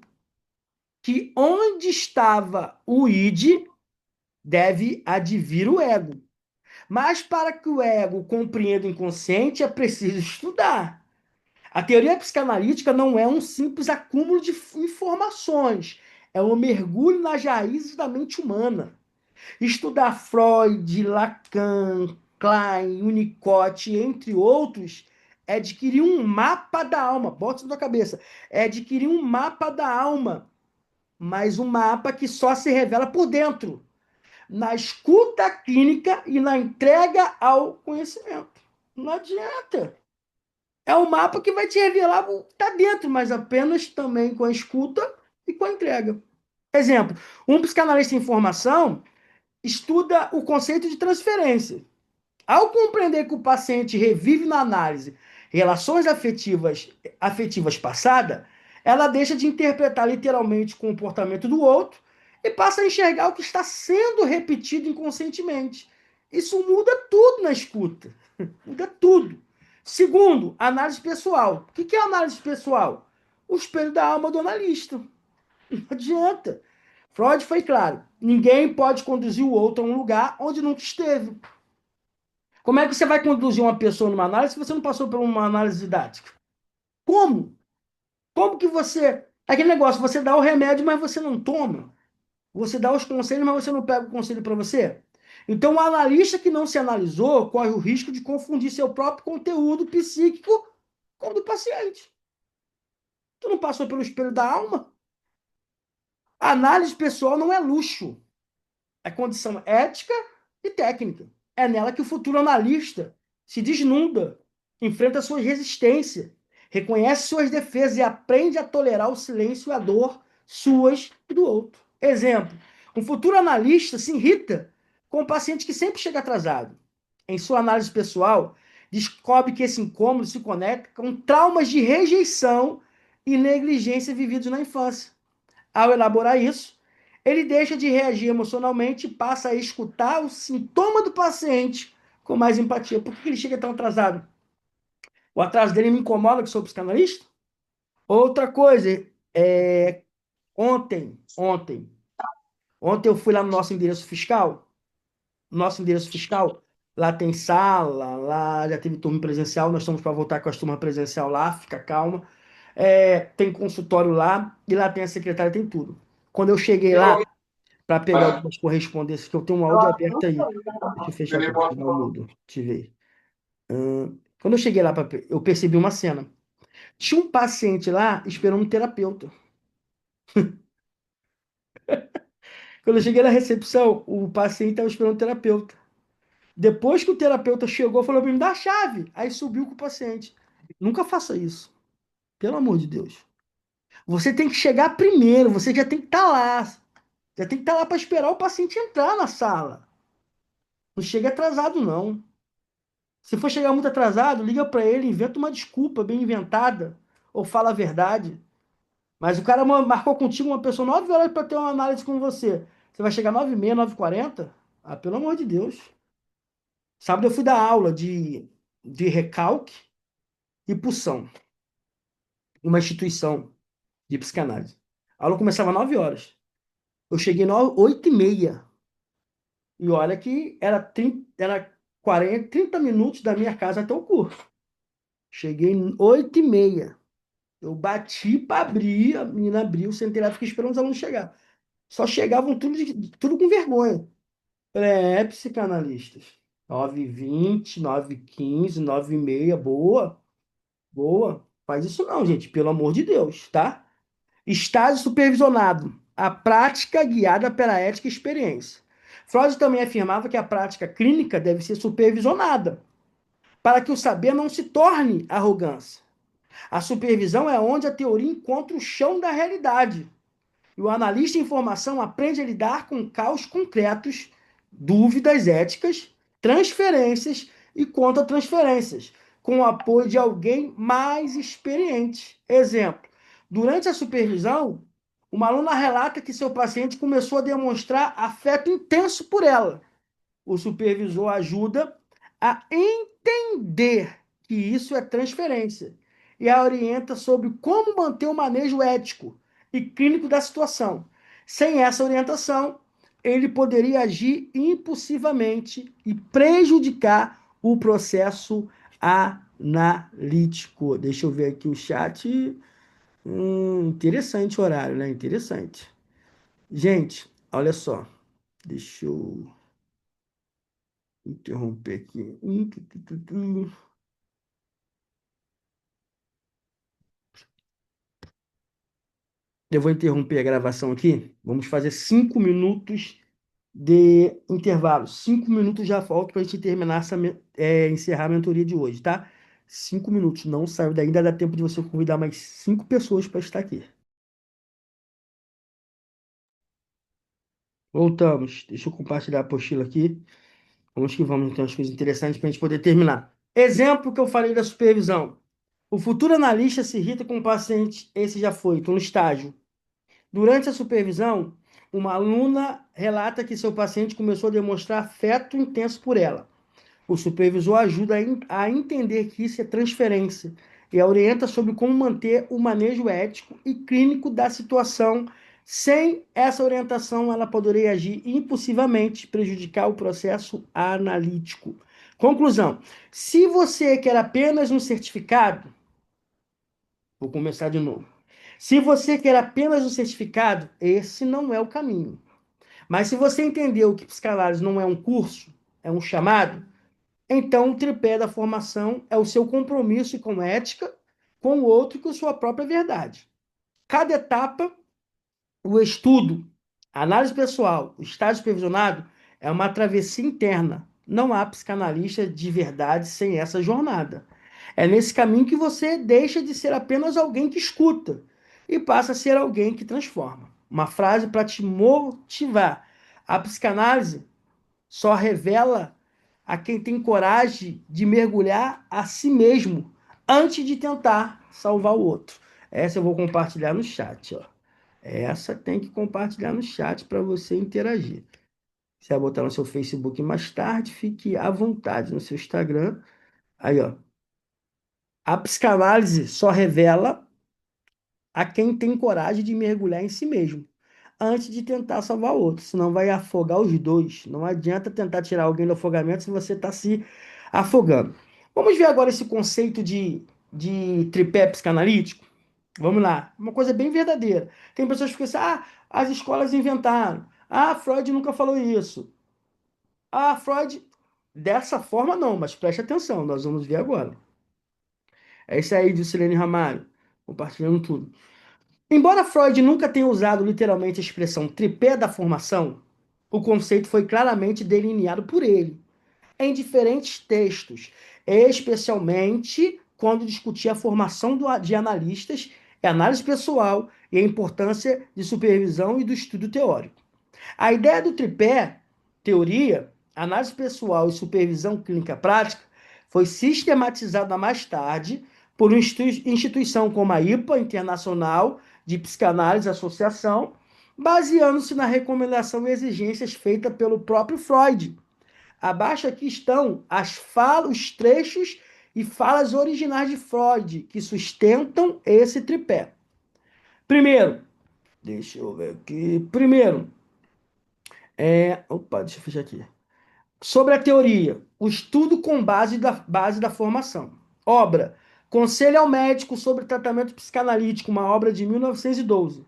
que onde estava o id, deve advir o ego. Mas para que o ego compreenda o inconsciente, é preciso estudar. A teoria psicanalítica não é um simples acúmulo de informações, é um mergulho nas raízes da mente humana. Estudar Freud, Lacan, Klein, Winnicott, entre outros, é adquirir um mapa da alma. Bota isso na tua cabeça. É adquirir um mapa da alma, mas um mapa que só se revela por dentro, na escuta clínica e na entrega ao conhecimento. Não adianta. É o mapa que vai te revelar o que está dentro, mas apenas também com a escuta e com a entrega. Exemplo, um psicanalista em formação estuda o conceito de transferência. Ao compreender que o paciente revive na análise relações afetivas passadas, ela deixa de interpretar literalmente o comportamento do outro e passa a enxergar o que está sendo repetido inconscientemente. Isso muda tudo na escuta. Muda tudo. Segundo, análise pessoal. O que é análise pessoal? O espelho da alma do analista. Não adianta. Freud foi claro. Ninguém pode conduzir o outro a um lugar onde nunca esteve. Como é que você vai conduzir uma pessoa numa análise se você não passou por uma análise didática? Como? Como que você. Aquele negócio, você dá o remédio, mas você não toma. Você dá os conselhos, mas você não pega o conselho para você. Então, o analista que não se analisou corre o risco de confundir seu próprio conteúdo psíquico com o do paciente. Tu não passou pelo espelho da alma? A análise pessoal não é luxo. É condição ética e técnica. É nela que o futuro analista se desnuda, enfrenta suas resistências, reconhece suas defesas e aprende a tolerar o silêncio e a dor suas e do outro. Exemplo, um futuro analista se irrita com o paciente que sempre chega atrasado. Em sua análise pessoal, descobre que esse incômodo se conecta com traumas de rejeição e negligência vividos na infância. Ao elaborar isso, ele deixa de reagir emocionalmente e passa a escutar o sintoma do paciente com mais empatia. Por que ele chega tão atrasado? O atraso dele me incomoda, que sou psicanalista? Outra coisa, ontem, ontem, ontem eu fui lá no nosso endereço fiscal. Nosso endereço fiscal, lá tem sala, lá já teve turma presencial, nós estamos para voltar com as turmas presencial lá, fica calma. Tem consultório lá, e lá tem a secretária, tem tudo. Quando eu cheguei lá, para pegar algumas correspondências, que eu tenho um áudio aberto aí. Deixa eu fechar aqui, deixa eu dar um mudo. Deixa eu ver. Quando eu cheguei lá, eu percebi uma cena. Tinha um paciente lá esperando um terapeuta. Quando eu cheguei na recepção, o paciente estava esperando um terapeuta. Depois que o terapeuta chegou, falou para mim, me dá a chave. Aí subiu com o paciente. Nunca faça isso. Pelo amor de Deus. Você tem que chegar primeiro, você já tem que estar lá. Já tem que estar lá para esperar o paciente entrar na sala. Não chega atrasado, não. Se for chegar muito atrasado, liga para ele, inventa uma desculpa bem inventada, ou fala a verdade. Mas o cara marcou contigo uma pessoa 9 horas para ter uma análise com você. Você vai chegar 9h30, 9h40? Ah, pelo amor de Deus. Sábado eu fui dar aula de recalque e pulsão, uma instituição de psicanálise. A aula começava 9 horas. Eu cheguei 8h30. E olha que era 40, 30 minutos da minha casa até o curso. Cheguei 8h30. Eu bati para abrir, a menina abriu, sentei lá, fiquei esperando os alunos chegar. Só chegavam tudo com vergonha. Falei, psicanalistas. 9h20, 9h15, 9h30, boa, boa. Faz isso não, gente, pelo amor de Deus, tá? Estágio supervisionado. A prática guiada pela ética e experiência. Freud também afirmava que a prática clínica deve ser supervisionada, para que o saber não se torne arrogância. A supervisão é onde a teoria encontra o chão da realidade. E o analista em formação aprende a lidar com caos concretos, dúvidas éticas, transferências e contra-transferências, com o apoio de alguém mais experiente. Exemplo: durante a supervisão, uma aluna relata que seu paciente começou a demonstrar afeto intenso por ela. O supervisor ajuda a entender que isso é transferência e a orienta sobre como manter o manejo ético e clínico da situação. Sem essa orientação, ele poderia agir impulsivamente e prejudicar o processo analítico. Deixa eu ver aqui o chat. Interessante o horário, né? Interessante. Gente, olha só. Deixa eu interromper aqui. Eu vou interromper a gravação aqui. Vamos fazer 5 minutos de intervalo. 5 minutos já volto para a gente terminar encerrar a mentoria de hoje, tá? 5 minutos. Não saiu daí, ainda dá tempo de você convidar mais 5 pessoas para estar aqui. Voltamos. Deixa eu compartilhar a apostila aqui. Vamos que vamos, então, as coisas interessantes para a gente poder terminar. Exemplo que eu falei da supervisão. O futuro analista se irrita com o paciente, esse já foi, estou no estágio. Durante a supervisão, uma aluna relata que seu paciente começou a demonstrar afeto intenso por ela. O supervisor ajuda a entender que isso é transferência e a orienta sobre como manter o manejo ético e clínico da situação. Sem essa orientação, ela poderia agir impulsivamente, prejudicar o processo analítico. Conclusão: se você quer apenas um certificado, vou começar de novo. Se você quer apenas um certificado, esse não é o caminho. Mas se você entendeu que psicanálise não é um curso, é um chamado, então o tripé da formação é o seu compromisso com ética, com o outro e com sua própria verdade. Cada etapa, o estudo, a análise pessoal, o estágio supervisionado, é uma travessia interna. Não há psicanalista de verdade sem essa jornada. É nesse caminho que você deixa de ser apenas alguém que escuta e passa a ser alguém que transforma. Uma frase para te motivar. A psicanálise só revela a quem tem coragem de mergulhar a si mesmo antes de tentar salvar o outro. Essa eu vou compartilhar no chat, ó. Essa tem que compartilhar no chat para você interagir. Você vai botar no seu Facebook mais tarde, fique à vontade no seu Instagram. Aí, ó. A psicanálise só revela a quem tem coragem de mergulhar em si mesmo antes de tentar salvar o outro, senão vai afogar os dois. Não adianta tentar tirar alguém do afogamento se você está se afogando. Vamos ver agora esse conceito de tripé psicanalítico? Vamos lá. Uma coisa bem verdadeira. Tem pessoas que ficam assim, as escolas inventaram. Freud nunca falou isso. Freud... Dessa forma não, mas preste atenção, nós vamos ver agora. É isso aí, Dilcilene Ramalho, compartilhando tudo. Embora Freud nunca tenha usado literalmente a expressão tripé da formação, o conceito foi claramente delineado por ele, em diferentes textos, especialmente quando discutia a formação de analistas, a análise pessoal e a importância de supervisão e do estudo teórico. A ideia do tripé, teoria, análise pessoal e supervisão clínica prática, foi sistematizada mais tarde por uma instituição como a IPA Internacional de Psicanálise e Associação, baseando-se na recomendação e exigências feitas pelo próprio Freud. Abaixo aqui estão os trechos e falas originais de Freud que sustentam esse tripé. Primeiro, deixa eu ver aqui. Primeiro, opa, deixa eu fechar aqui. Sobre a teoria, o estudo com base da formação. Obra: Conselho ao Médico sobre Tratamento Psicanalítico, uma obra de 1912.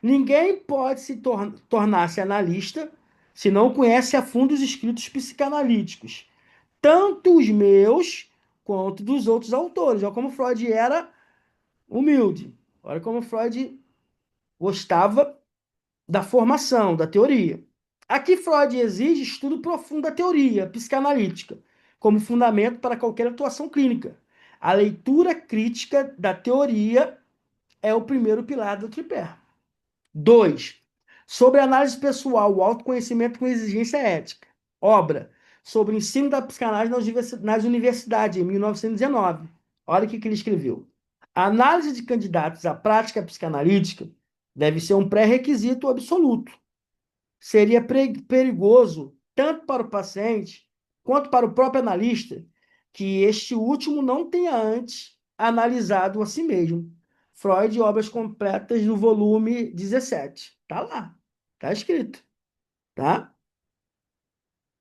Ninguém pode se tornar-se analista se não conhece a fundo os escritos psicanalíticos, tanto os meus quanto dos outros autores. Olha como Freud era humilde. Olha como Freud gostava da formação, da teoria. Aqui Freud exige estudo profundo da teoria psicanalítica, como fundamento para qualquer atuação clínica. A leitura crítica da teoria é o primeiro pilar do tripé. 2. Sobre análise pessoal, o autoconhecimento com exigência ética. Obra sobre o ensino da psicanálise nas universidades, em 1919. Olha o que ele escreveu. A análise de candidatos à prática psicanalítica deve ser um pré-requisito absoluto. Seria perigoso, tanto para o paciente quanto para o próprio analista, que este último não tenha antes analisado a si mesmo. Freud, Obras Completas, no volume 17. Tá lá, tá escrito, tá?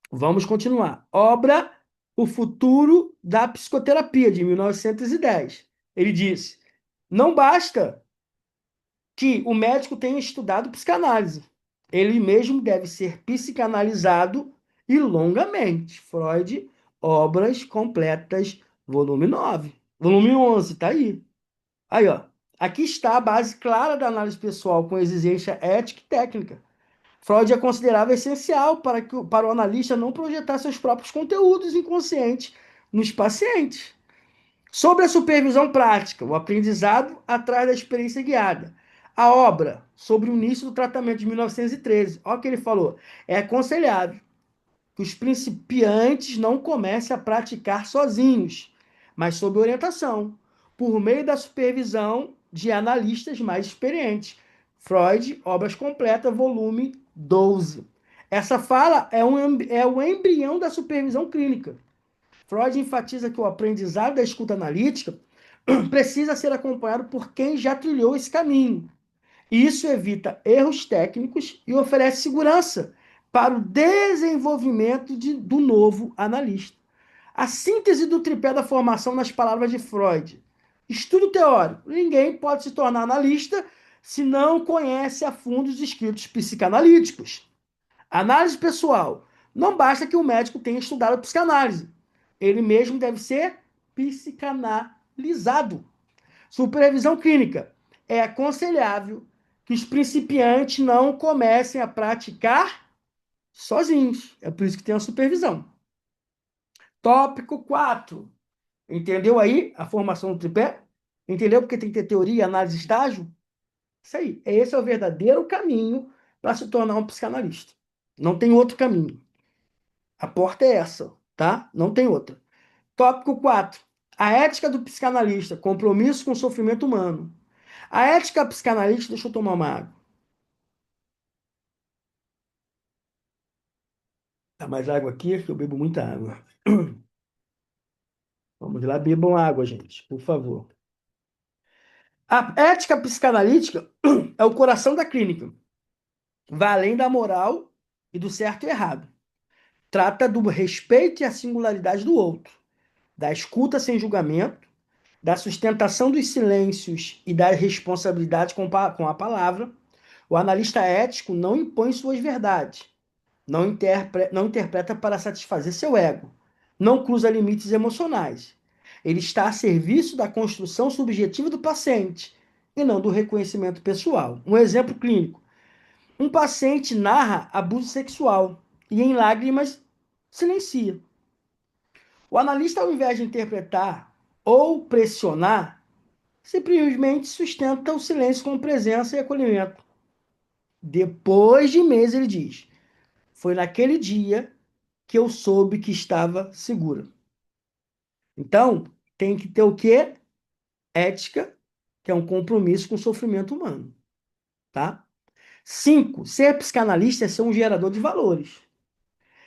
Vamos continuar. Obra O Futuro da Psicoterapia, de 1910. Ele disse: não basta que o médico tenha estudado psicanálise. Ele mesmo deve ser psicanalizado e longamente. Freud, Obras Completas, volume 9. Volume 11, tá aí. Aí, ó. Aqui está a base clara da análise pessoal com exigência ética e técnica. Freud é considerado essencial para o analista não projetar seus próprios conteúdos inconscientes nos pacientes. Sobre a supervisão prática, o aprendizado atrás da experiência guiada. A obra sobre o início do tratamento de 1913. Olha o que ele falou. É aconselhável que os principiantes não comecem a praticar sozinhos, mas sob orientação, por meio da supervisão de analistas mais experientes. Freud, Obras Completas, volume 12. Essa fala é o embrião da supervisão clínica. Freud enfatiza que o aprendizado da escuta analítica precisa ser acompanhado por quem já trilhou esse caminho. Isso evita erros técnicos e oferece segurança para o desenvolvimento do novo analista. A síntese do tripé da formação nas palavras de Freud. Estudo teórico. Ninguém pode se tornar analista se não conhece a fundo os escritos psicanalíticos. Análise pessoal. Não basta que o médico tenha estudado psicanálise. Ele mesmo deve ser psicanalizado. Supervisão clínica. É aconselhável que os principiantes não comecem a praticar sozinhos. É por isso que tem a supervisão. Tópico 4. Entendeu aí a formação do tripé? Entendeu porque tem que ter teoria, análise e estágio? Isso aí. Esse é o verdadeiro caminho para se tornar um psicanalista. Não tem outro caminho. A porta é essa, tá? Não tem outra. Tópico 4. A ética do psicanalista, compromisso com o sofrimento humano. A ética psicanalítica, deixa eu tomar uma água. Dá mais água aqui, que eu bebo muita água. Vamos lá, bebam água, gente, por favor. A ética psicanalítica é o coração da clínica. Vai além da moral e do certo e errado. Trata do respeito e a singularidade do outro, da escuta sem julgamento, da sustentação dos silêncios e da responsabilidade com a palavra. O analista ético não impõe suas verdades, não interpreta para satisfazer seu ego, não cruza limites emocionais. Ele está a serviço da construção subjetiva do paciente e não do reconhecimento pessoal. Um exemplo clínico. Um paciente narra abuso sexual e, em lágrimas, silencia. O analista, ao invés de interpretar ou pressionar, simplesmente sustenta o silêncio com presença e acolhimento. Depois de meses, ele diz: foi naquele dia que eu soube que estava segura. Então, tem que ter o quê? Ética que é um compromisso com o sofrimento humano, tá? 5, ser psicanalista é ser um gerador de valores.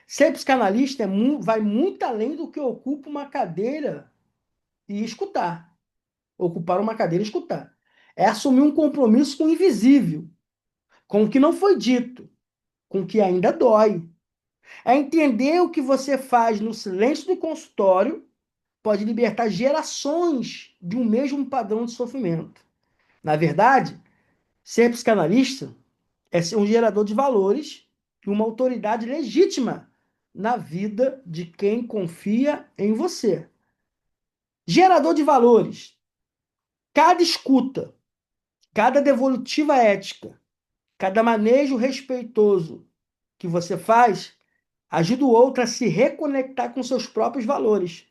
Ser psicanalista vai muito além do que ocupa uma cadeira e escutar. Ocupar uma cadeira e escutar. É assumir um compromisso com o invisível, com o que não foi dito, com o que ainda dói. É entender o que você faz no silêncio do consultório pode libertar gerações de um mesmo padrão de sofrimento. Na verdade, ser psicanalista é ser um gerador de valores e uma autoridade legítima na vida de quem confia em você. Gerador de valores. Cada escuta, cada devolutiva ética, cada manejo respeitoso que você faz ajuda o outro a se reconectar com seus próprios valores.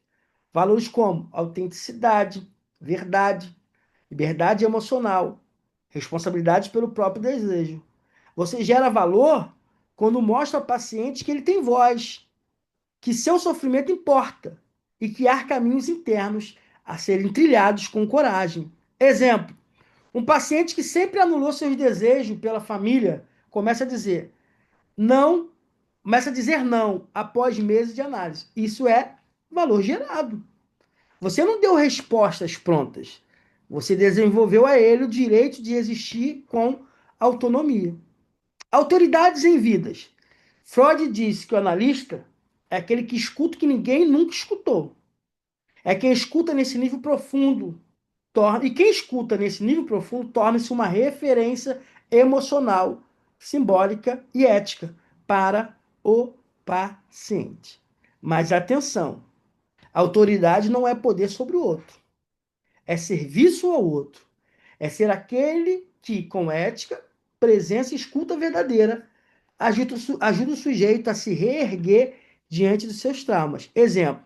Valores como autenticidade, verdade, liberdade emocional, responsabilidade pelo próprio desejo. Você gera valor quando mostra ao paciente que ele tem voz, que seu sofrimento importa e que há caminhos internos a serem trilhados com coragem. Exemplo: um paciente que sempre anulou seus desejos pela família começa a dizer não, começa a dizer não após meses de análise. Isso é valor gerado. Você não deu respostas prontas. Você desenvolveu a ele o direito de existir com autonomia. Autoridades em vidas. Freud disse que o analista é aquele que escuta o que ninguém nunca escutou. É quem escuta nesse nível profundo. E quem escuta nesse nível profundo torna-se uma referência emocional, simbólica e ética para o paciente. Mas atenção, a autoridade não é poder sobre o outro, é serviço ao outro, é ser aquele que, com ética, presença e escuta verdadeira, ajuda o sujeito a se reerguer diante dos seus traumas. Exemplo: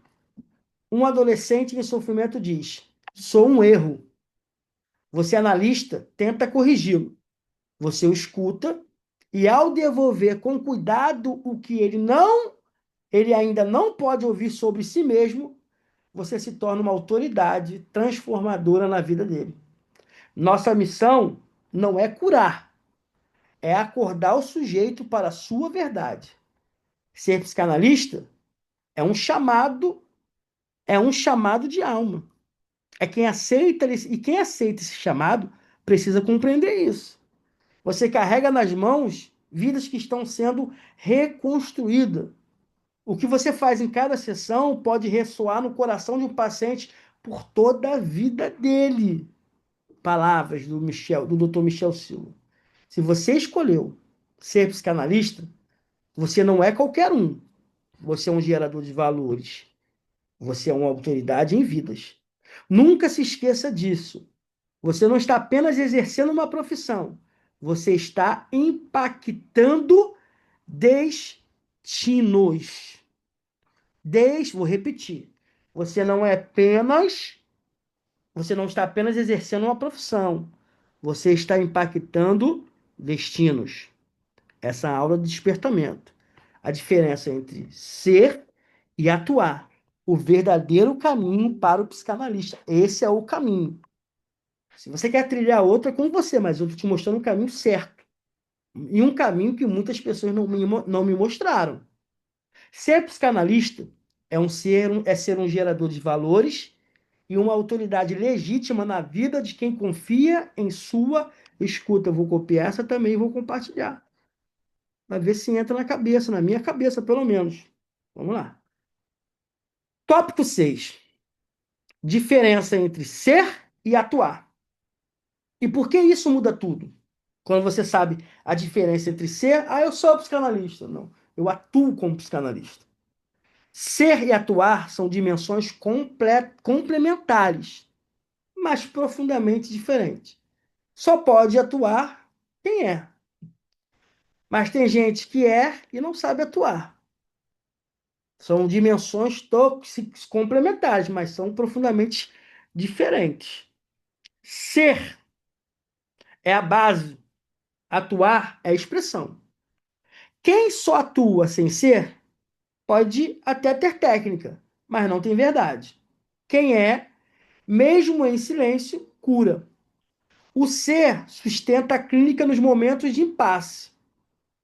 um adolescente em sofrimento diz: sou um erro. Você, analista, tenta corrigi-lo. Você o escuta e, ao devolver com cuidado o que ele ainda não pode ouvir sobre si mesmo, você se torna uma autoridade transformadora na vida dele. Nossa missão não é curar, é acordar o sujeito para a sua verdade. Ser psicanalista é um chamado, é um chamado de alma. É quem aceita e quem aceita esse chamado precisa compreender isso. Você carrega nas mãos vidas que estão sendo reconstruídas. O que você faz em cada sessão pode ressoar no coração de um paciente por toda a vida dele. Palavras do Dr. Michel Silva. Se você escolheu ser psicanalista, você não é qualquer um. Você é um gerador de valores. Você é uma autoridade em vidas. Nunca se esqueça disso. Você não está apenas exercendo uma profissão. Você está impactando destinos. Vou repetir. Você não é apenas, você não está apenas exercendo uma profissão. Você está impactando destinos. Essa aula de despertamento. A diferença entre ser e atuar. O verdadeiro caminho para o psicanalista. Esse é o caminho. Se você quer trilhar outro, é com você, mas eu estou te mostrando o caminho certo. E um caminho que muitas pessoas não me mostraram. Ser psicanalista é ser um gerador de valores e uma autoridade legítima na vida de quem confia em sua escuta. Eu vou copiar essa também e vou compartilhar. Vai ver se entra na cabeça, na minha cabeça, pelo menos. Vamos lá. Tópico 6. Diferença entre ser e atuar. E por que isso muda tudo? Quando você sabe a diferença entre ser, eu sou psicanalista. Não, eu atuo como psicanalista. Ser e atuar são dimensões complementares, mas profundamente diferentes. Só pode atuar quem é. Mas tem gente que é e não sabe atuar. São dimensões complementares, mas são profundamente diferentes. Ser é a base, atuar é a expressão. Quem só atua sem ser pode até ter técnica, mas não tem verdade. Quem é, mesmo em silêncio, cura. O ser sustenta a clínica nos momentos de impasse,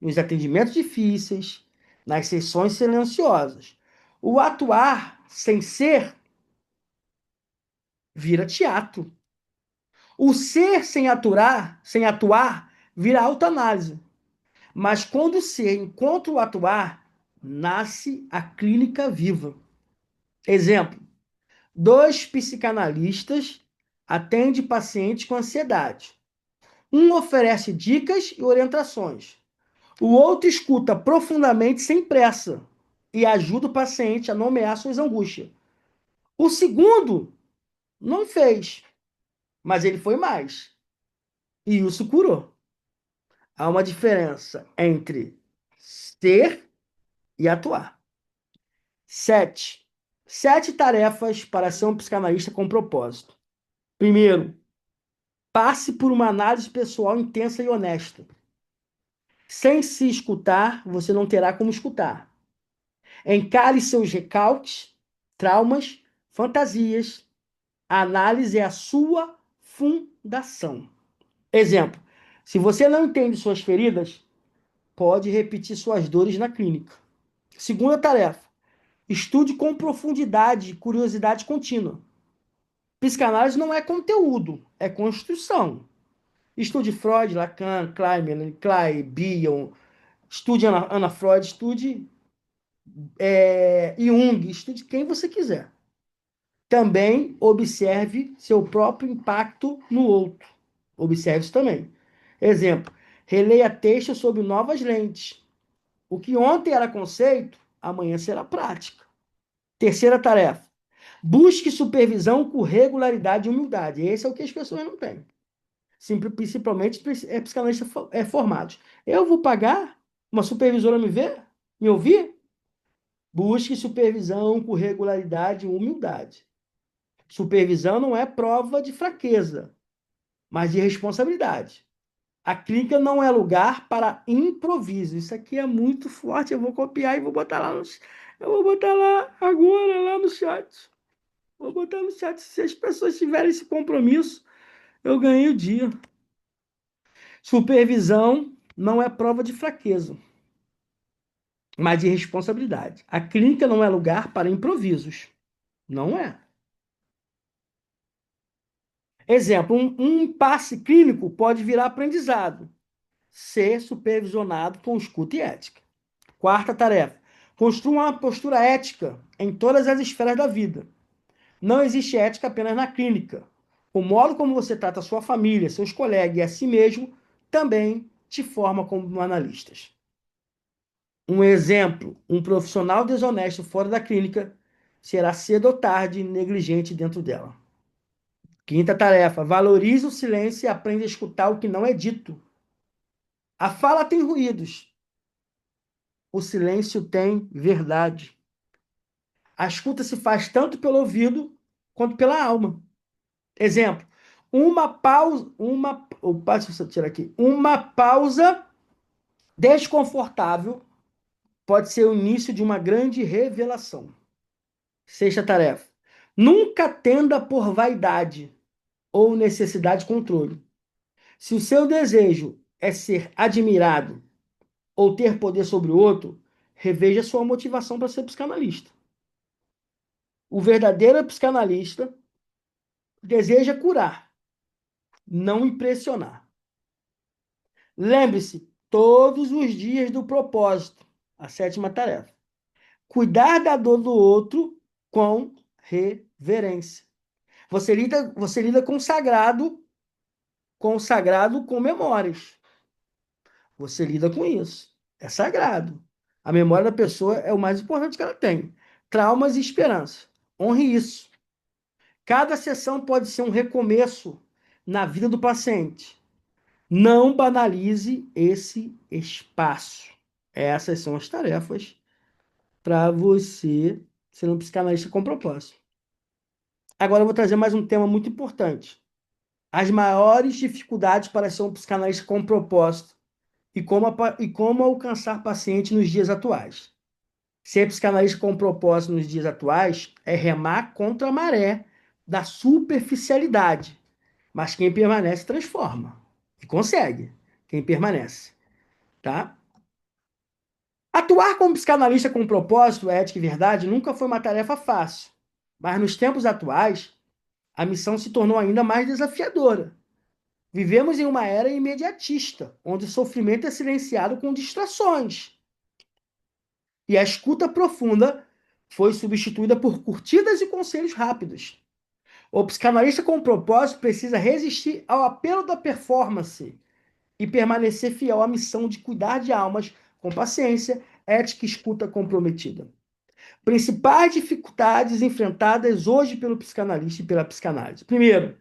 nos atendimentos difíceis, nas sessões silenciosas. O atuar sem ser vira teatro. O ser sem atuar, vira autoanálise. Mas quando o ser encontra o atuar, nasce a clínica viva. Exemplo: dois psicanalistas atendem pacientes com ansiedade. Um oferece dicas e orientações. O outro escuta profundamente sem pressa e ajuda o paciente a nomear suas angústias. O segundo não fez, mas ele foi mais. E isso curou. Há uma diferença entre ser e atuar. 7. 7 tarefas para ser um psicanalista com propósito. Primeiro, passe por uma análise pessoal intensa e honesta. Sem se escutar, você não terá como escutar. Encare seus recalques, traumas, fantasias. A análise é a sua fundação. Exemplo: se você não entende suas feridas, pode repetir suas dores na clínica. Segunda tarefa: estude com profundidade e curiosidade contínua. Psicanálise não é conteúdo, é construção. Estude Freud, Lacan, Klein, Melanie Klein, Bion. Estude Ana Freud, estude Jung, estude quem você quiser. Também observe seu próprio impacto no outro. Observe isso também. Exemplo: releia texto sobre novas lentes. O que ontem era conceito, amanhã será prática. Terceira tarefa: busque supervisão com regularidade e humildade. Esse é o que as pessoas não têm. Principalmente psicanalistas formados. Eu vou pagar uma supervisora me ver? Me ouvir? Busque supervisão com regularidade e humildade. Supervisão não é prova de fraqueza, mas de responsabilidade. A clínica não é lugar para improviso. Isso aqui é muito forte. Eu vou copiar e vou botar lá eu vou botar lá agora, lá no chat. Vou botar no chat. Se as pessoas tiverem esse compromisso, eu ganhei o dia. Supervisão não é prova de fraqueza, mas de responsabilidade. A clínica não é lugar para improvisos. Não é. Exemplo: um impasse clínico pode virar aprendizado. Ser supervisionado com escuta e ética. Quarta tarefa: construa uma postura ética em todas as esferas da vida. Não existe ética apenas na clínica. O modo como você trata a sua família, seus colegas e a si mesmo também te forma como analista. Um exemplo: um profissional desonesto fora da clínica será cedo ou tarde negligente dentro dela. Quinta tarefa: valorize o silêncio e aprenda a escutar o que não é dito. A fala tem ruídos, o silêncio tem verdade. A escuta se faz tanto pelo ouvido quanto pela alma. Exemplo: uma pausa desconfortável pode ser o início de uma grande revelação. Sexta tarefa: nunca tenda por vaidade ou necessidade de controle. Se o seu desejo é ser admirado ou ter poder sobre o outro, reveja sua motivação para ser psicanalista. O verdadeiro psicanalista deseja curar, não impressionar. Lembre-se todos os dias do propósito, a sétima tarefa: cuidar da dor do outro com reverência. Você lida com o sagrado com memórias. Você lida com isso. É sagrado. A memória da pessoa é o mais importante que ela tem. Traumas e esperança. Honre isso. Cada sessão pode ser um recomeço na vida do paciente. Não banalize esse espaço. Essas são as tarefas para você ser um psicanalista com propósito. Agora eu vou trazer mais um tema muito importante: as maiores dificuldades para ser um psicanalista com propósito e como alcançar paciente nos dias atuais. Ser psicanalista com propósito nos dias atuais é remar contra a maré da superficialidade Mas quem permanece transforma. E consegue. Quem permanece, tá? Atuar como psicanalista com propósito, ética e verdade nunca foi uma tarefa fácil. Mas nos tempos atuais, a missão se tornou ainda mais desafiadora. Vivemos em uma era imediatista, onde o sofrimento é silenciado com distrações. E a escuta profunda foi substituída por curtidas e conselhos rápidos. O psicanalista com propósito precisa resistir ao apelo da performance e permanecer fiel à missão de cuidar de almas com paciência, ética e escuta comprometida. Principais dificuldades enfrentadas hoje pelo psicanalista e pela psicanálise. Primeiro,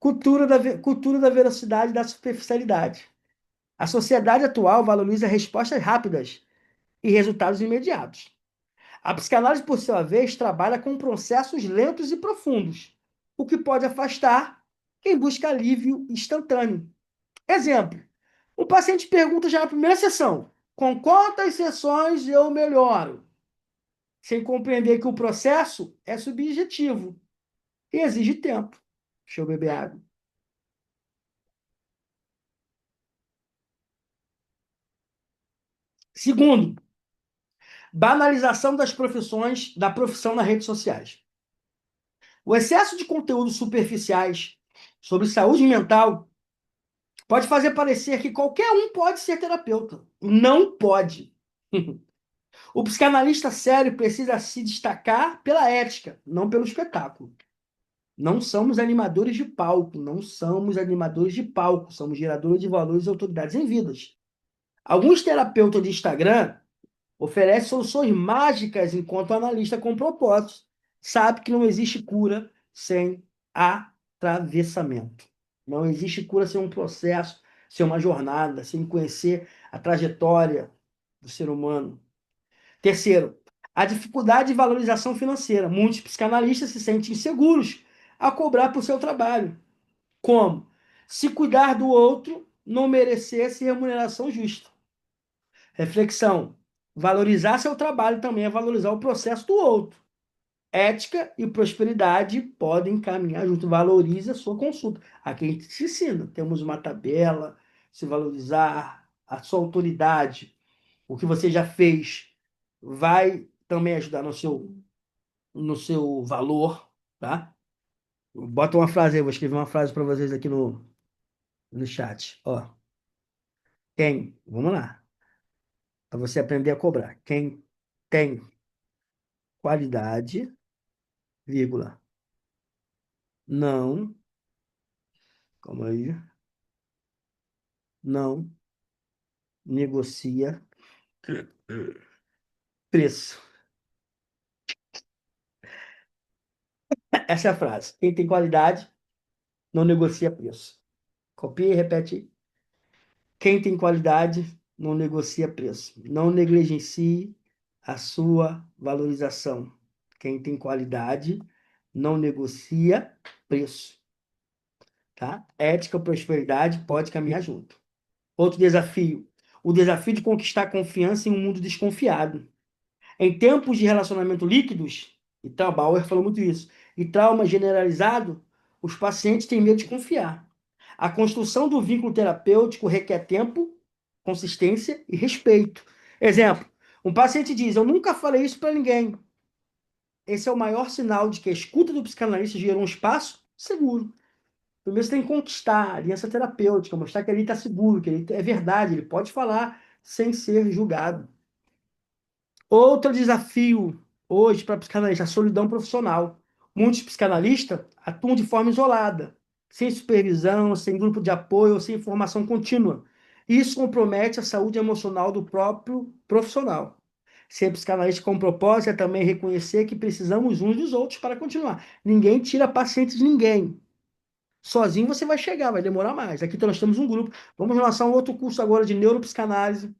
cultura da velocidade e da superficialidade. A sociedade atual valoriza respostas rápidas e resultados imediatos. A psicanálise, por sua vez, trabalha com processos lentos e profundos, o que pode afastar quem busca alívio instantâneo. Exemplo: o paciente pergunta já na primeira sessão: com quantas sessões eu melhoro? Sem compreender que o processo é subjetivo e exige tempo. Deixa eu beber água. Segundo, banalização da profissão nas redes sociais. O excesso de conteúdos superficiais sobre saúde mental pode fazer parecer que qualquer um pode ser terapeuta. Não pode. O psicanalista sério precisa se destacar pela ética, não pelo espetáculo. Não somos animadores de palco, não somos animadores de palco, somos geradores de valores e autoridades em vidas. Alguns terapeutas de Instagram oferecem soluções mágicas enquanto o analista com propósitos sabe que não existe cura sem atravessamento. Não existe cura sem um processo, sem uma jornada, sem conhecer a trajetória do ser humano. Terceiro, a dificuldade de valorização financeira. Muitos psicanalistas se sentem inseguros a cobrar por seu trabalho. Como? Se cuidar do outro não merecesse remuneração justa. Reflexão. Valorizar seu trabalho também é valorizar o processo do outro. Ética e prosperidade podem caminhar junto. Valorize a sua consulta. Aqui a gente te ensina. Temos uma tabela, se valorizar, a sua autoridade, o que você já fez, vai também ajudar no seu valor, tá? Bota uma frase aí, vou escrever uma frase para vocês aqui no chat. Ó, vamos lá, para você aprender a cobrar. Quem tem qualidade, vírgula, não, calma aí, não negocia preço. Essa é a frase. Quem tem qualidade, não negocia preço. Copia e repete aí. Quem tem qualidade não negocia preço. Não negligencie a sua valorização. Quem tem qualidade não negocia preço, tá? Ética e prosperidade pode caminhar junto. Outro desafio, o desafio de conquistar confiança em um mundo desconfiado. Em tempos de relacionamento líquidos, e Bauer falou muito isso, e trauma generalizado, os pacientes têm medo de confiar. A construção do vínculo terapêutico requer tempo, consistência e respeito. Exemplo, um paciente diz: eu nunca falei isso para ninguém. Esse é o maior sinal de que a escuta do psicanalista gerou um espaço seguro. Primeiro você tem que conquistar a aliança terapêutica, mostrar que ele está seguro, que ele é verdade, ele pode falar sem ser julgado. Outro desafio hoje para psicanalista, a solidão profissional. Muitos psicanalistas atuam de forma isolada, sem supervisão, sem grupo de apoio, sem formação contínua. Isso compromete a saúde emocional do próprio profissional. Ser psicanalista com propósito é também reconhecer que precisamos uns dos outros para continuar. Ninguém tira paciente de ninguém. Sozinho você vai chegar, vai demorar mais. Aqui nós temos um grupo. Vamos lançar um outro curso agora de neuropsicanálise.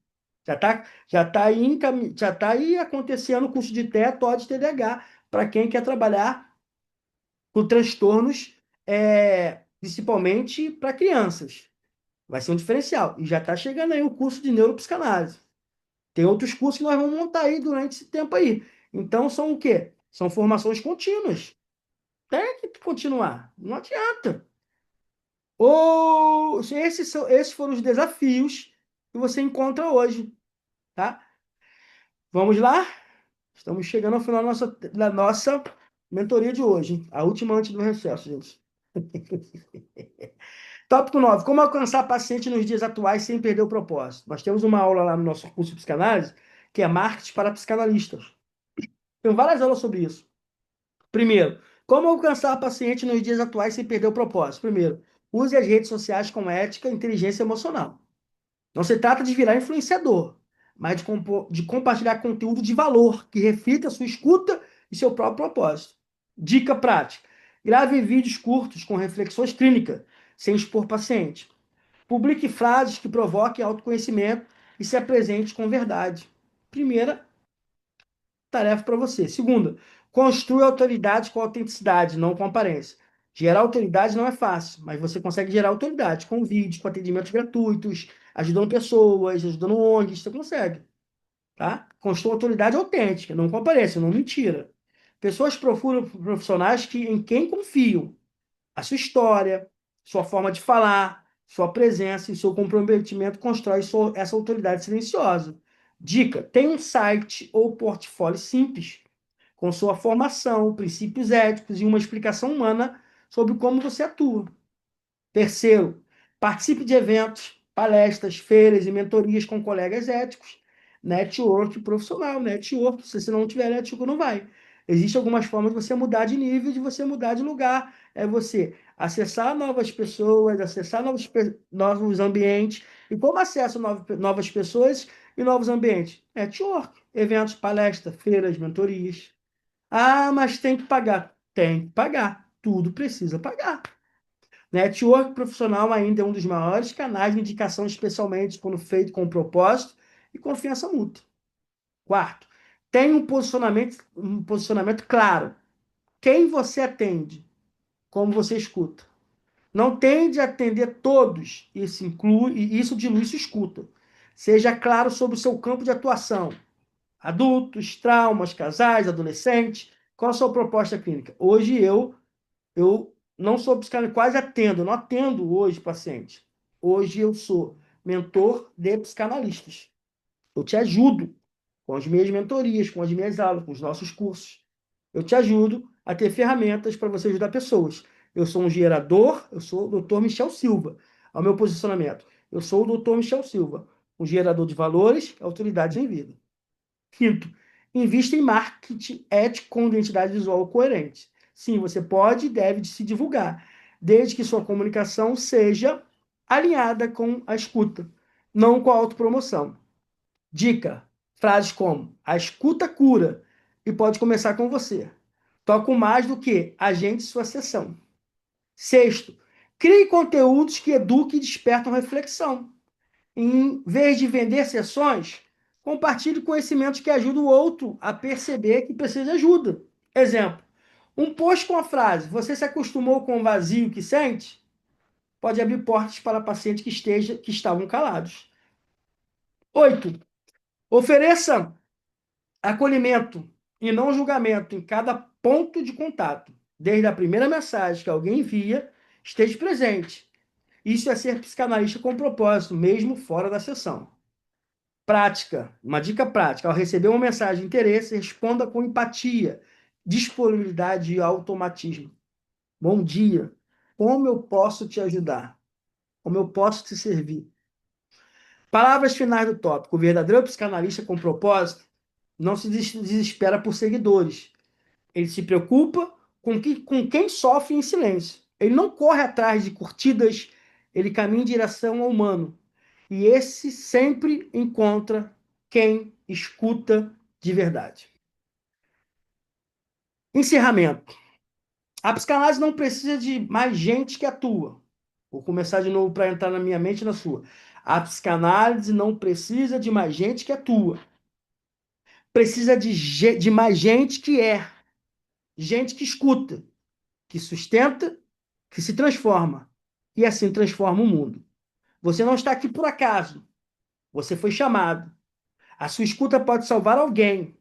Já tá aí acontecendo o curso de TEA, TOD, TDAH, para quem quer trabalhar com transtornos, principalmente para crianças. Vai ser um diferencial. E já está chegando aí o curso de neuropsicanálise. Tem outros cursos que nós vamos montar aí durante esse tempo aí. Então, são o quê? São formações contínuas. Tem que continuar. Não adianta. Esses foram os desafios que você encontra hoje, tá? Vamos lá? Estamos chegando ao final da nossa mentoria de hoje, hein? A última antes do recesso, gente. Tópico 9: como alcançar paciente nos dias atuais sem perder o propósito? Nós temos uma aula lá no nosso curso de psicanálise, que é marketing para psicanalistas. Tem várias aulas sobre isso. Primeiro, como alcançar paciente nos dias atuais sem perder o propósito? Primeiro, use as redes sociais com ética e inteligência emocional. Não se trata de virar influenciador, mas de compartilhar conteúdo de valor que reflita a sua escuta e seu próprio propósito. Dica prática: grave vídeos curtos com reflexões clínicas, sem expor paciente. Publique frases que provoquem autoconhecimento e se apresente com verdade. Primeira tarefa para você. Segunda, construa autoridade com autenticidade, não com aparência. Gerar autoridade não é fácil, mas você consegue gerar autoridade com vídeos, com atendimentos gratuitos, ajudando pessoas, ajudando ONGs, você consegue, tá? Construa autoridade autêntica, não com aparência, não mentira. Pessoas procuram profissionais em quem confiam. A sua história, sua forma de falar, sua presença e seu comprometimento constrói essa autoridade silenciosa. Dica: tem um site ou portfólio simples, com sua formação, princípios éticos e uma explicação humana sobre como você atua. Terceiro, participe de eventos, palestras, feiras e mentorias com colegas éticos. Network profissional, network. Se você não tiver network, não vai. Existem algumas formas de você mudar de nível, de você mudar de lugar. É você acessar novas pessoas, acessar novos ambientes. E como acesso a novas pessoas e novos ambientes? Network, eventos, palestras, feiras, mentorias. Ah, mas tem que pagar. Tem que pagar. Tudo precisa pagar. Network profissional ainda é um dos maiores canais de indicação, especialmente quando feito com propósito e confiança mútua. Quarto, tenha um posicionamento claro. Quem você atende, como você escuta. Não tende a atender todos, isso dilui sua escuta. Seja claro sobre o seu campo de atuação. Adultos, traumas, casais, adolescentes. Qual a sua proposta clínica? Hoje eu não sou psicanalista, quase atendo, não atendo hoje paciente. Hoje eu sou mentor de psicanalistas. Eu te ajudo com as minhas mentorias, com as minhas aulas, com os nossos cursos. Eu te ajudo a ter ferramentas para você ajudar pessoas. Eu sou um gerador, eu sou o doutor Michel Silva, ao meu posicionamento. Eu sou o doutor Michel Silva, um gerador de valores, autoridades em vida. Quinto, invista em marketing ético com identidade visual coerente. Sim, você pode e deve se divulgar, desde que sua comunicação seja alinhada com a escuta, não com a autopromoção. Dica: frases como a escuta cura e pode começar com você. Toco mais do que agende sua sessão. Sexto, crie conteúdos que eduquem e despertam reflexão. Em vez de vender sessões, compartilhe conhecimentos que ajudam o outro a perceber que precisa de ajuda. Exemplo: um post com a frase "Você se acostumou com o vazio que sente?" pode abrir portas para pacientes que estavam calados. 8. Ofereça acolhimento e não julgamento em cada ponto de contato. Desde a primeira mensagem que alguém envia, esteja presente. Isso é ser psicanalista com propósito, mesmo fora da sessão. Prática, uma dica prática: ao receber uma mensagem de interesse, responda com empatia, disponibilidade e automatismo. Bom dia, como eu posso te ajudar? Como eu posso te servir? Palavras finais do tópico: o verdadeiro psicanalista com propósito não se desespera por seguidores. Ele se preocupa com quem sofre em silêncio. Ele não corre atrás de curtidas, ele caminha em direção ao humano. E esse sempre encontra quem escuta de verdade. Encerramento. A psicanálise não precisa de mais gente que atua. Vou começar de novo para entrar na minha mente e na sua. A psicanálise não precisa de mais gente que atua. Precisa de mais gente que é. Gente que escuta, que sustenta, que se transforma. E assim transforma o mundo. Você não está aqui por acaso. Você foi chamado. A sua escuta pode salvar alguém.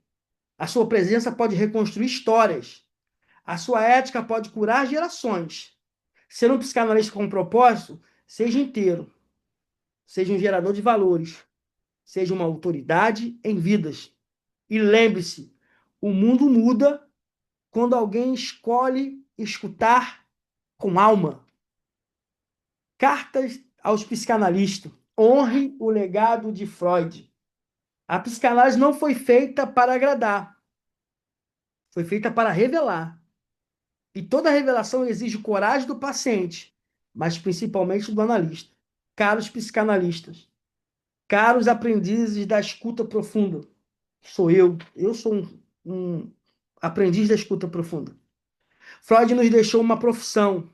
A sua presença pode reconstruir histórias. A sua ética pode curar gerações. Ser um psicanalista com propósito, seja inteiro, seja um gerador de valores, seja uma autoridade em vidas. E lembre-se, o mundo muda quando alguém escolhe escutar com alma. Cartas aos psicanalistas. Honre o legado de Freud. A psicanálise não foi feita para agradar, foi feita para revelar. E toda revelação exige coragem do paciente, mas principalmente do analista. Caros psicanalistas, caros aprendizes da escuta profunda, sou eu sou um aprendiz da escuta profunda. Freud nos deixou uma profissão.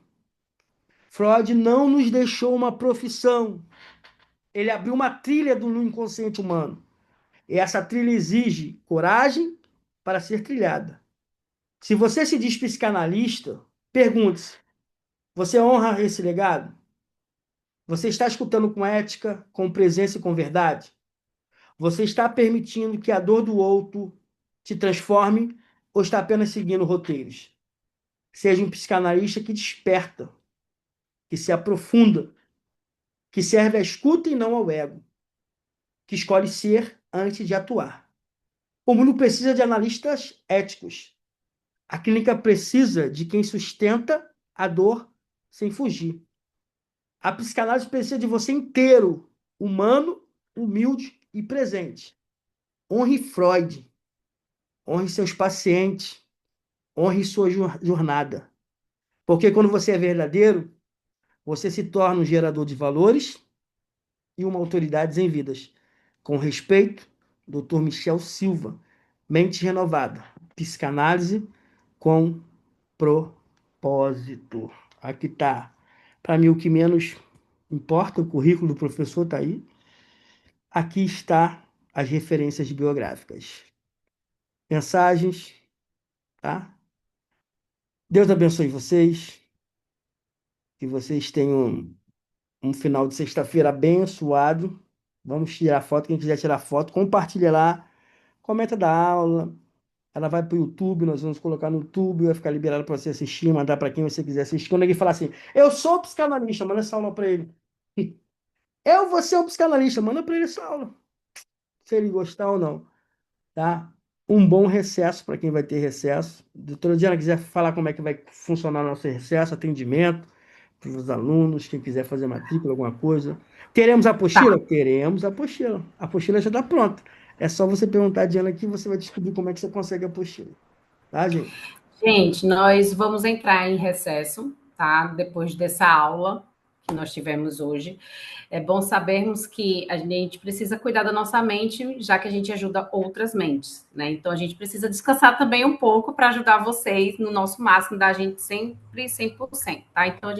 Freud não nos deixou uma profissão. Ele abriu uma trilha no inconsciente humano. E essa trilha exige coragem para ser trilhada. Se você se diz psicanalista, pergunte-se: você honra esse legado? Você está escutando com ética, com presença e com verdade? Você está permitindo que a dor do outro te transforme ou está apenas seguindo roteiros? Seja um psicanalista que desperta, que se aprofunda, que serve à escuta e não ao ego, que escolhe ser antes de atuar. O mundo precisa de analistas éticos. A clínica precisa de quem sustenta a dor sem fugir. A psicanálise precisa de você inteiro, humano, humilde e presente. Honre Freud, honre seus pacientes, honre sua jornada. Porque quando você é verdadeiro, você se torna um gerador de valores e uma autoridade em vidas. Com respeito, Dr. Michel Silva, mente renovada, psicanálise com propósito. Aqui está. Para mim, o que menos importa, o currículo do professor está aí. Aqui está as referências biográficas. Mensagens, tá? Deus abençoe vocês. Que vocês tenham um final de sexta-feira abençoado. Vamos tirar foto. Quem quiser tirar foto, compartilha lá. Comenta da aula. Ela vai para o YouTube, nós vamos colocar no YouTube, vai ficar liberado para você assistir, mandar para quem você quiser assistir. Quando alguém falar assim, eu sou psicanalista, manda essa aula para ele. Eu vou ser um psicanalista, manda para ele essa aula. Se ele gostar ou não, tá? Um bom recesso para quem vai ter recesso. Doutora Diana quiser falar como é que vai funcionar o nosso recesso, atendimento para os alunos, quem quiser fazer matrícula, alguma coisa. Teremos a apostila? Tá. Teremos a apostila. A apostila já está pronta. É só você perguntar a Diana aqui, você vai descobrir como é que você consegue a apostila. Tá, gente? Gente, nós vamos entrar em recesso, tá? Depois dessa aula que nós tivemos hoje. É bom sabermos que a gente precisa cuidar da nossa mente, já que a gente ajuda outras mentes, né? Então a gente precisa descansar também um pouco para ajudar vocês no nosso máximo, da gente sempre 100%, tá? Então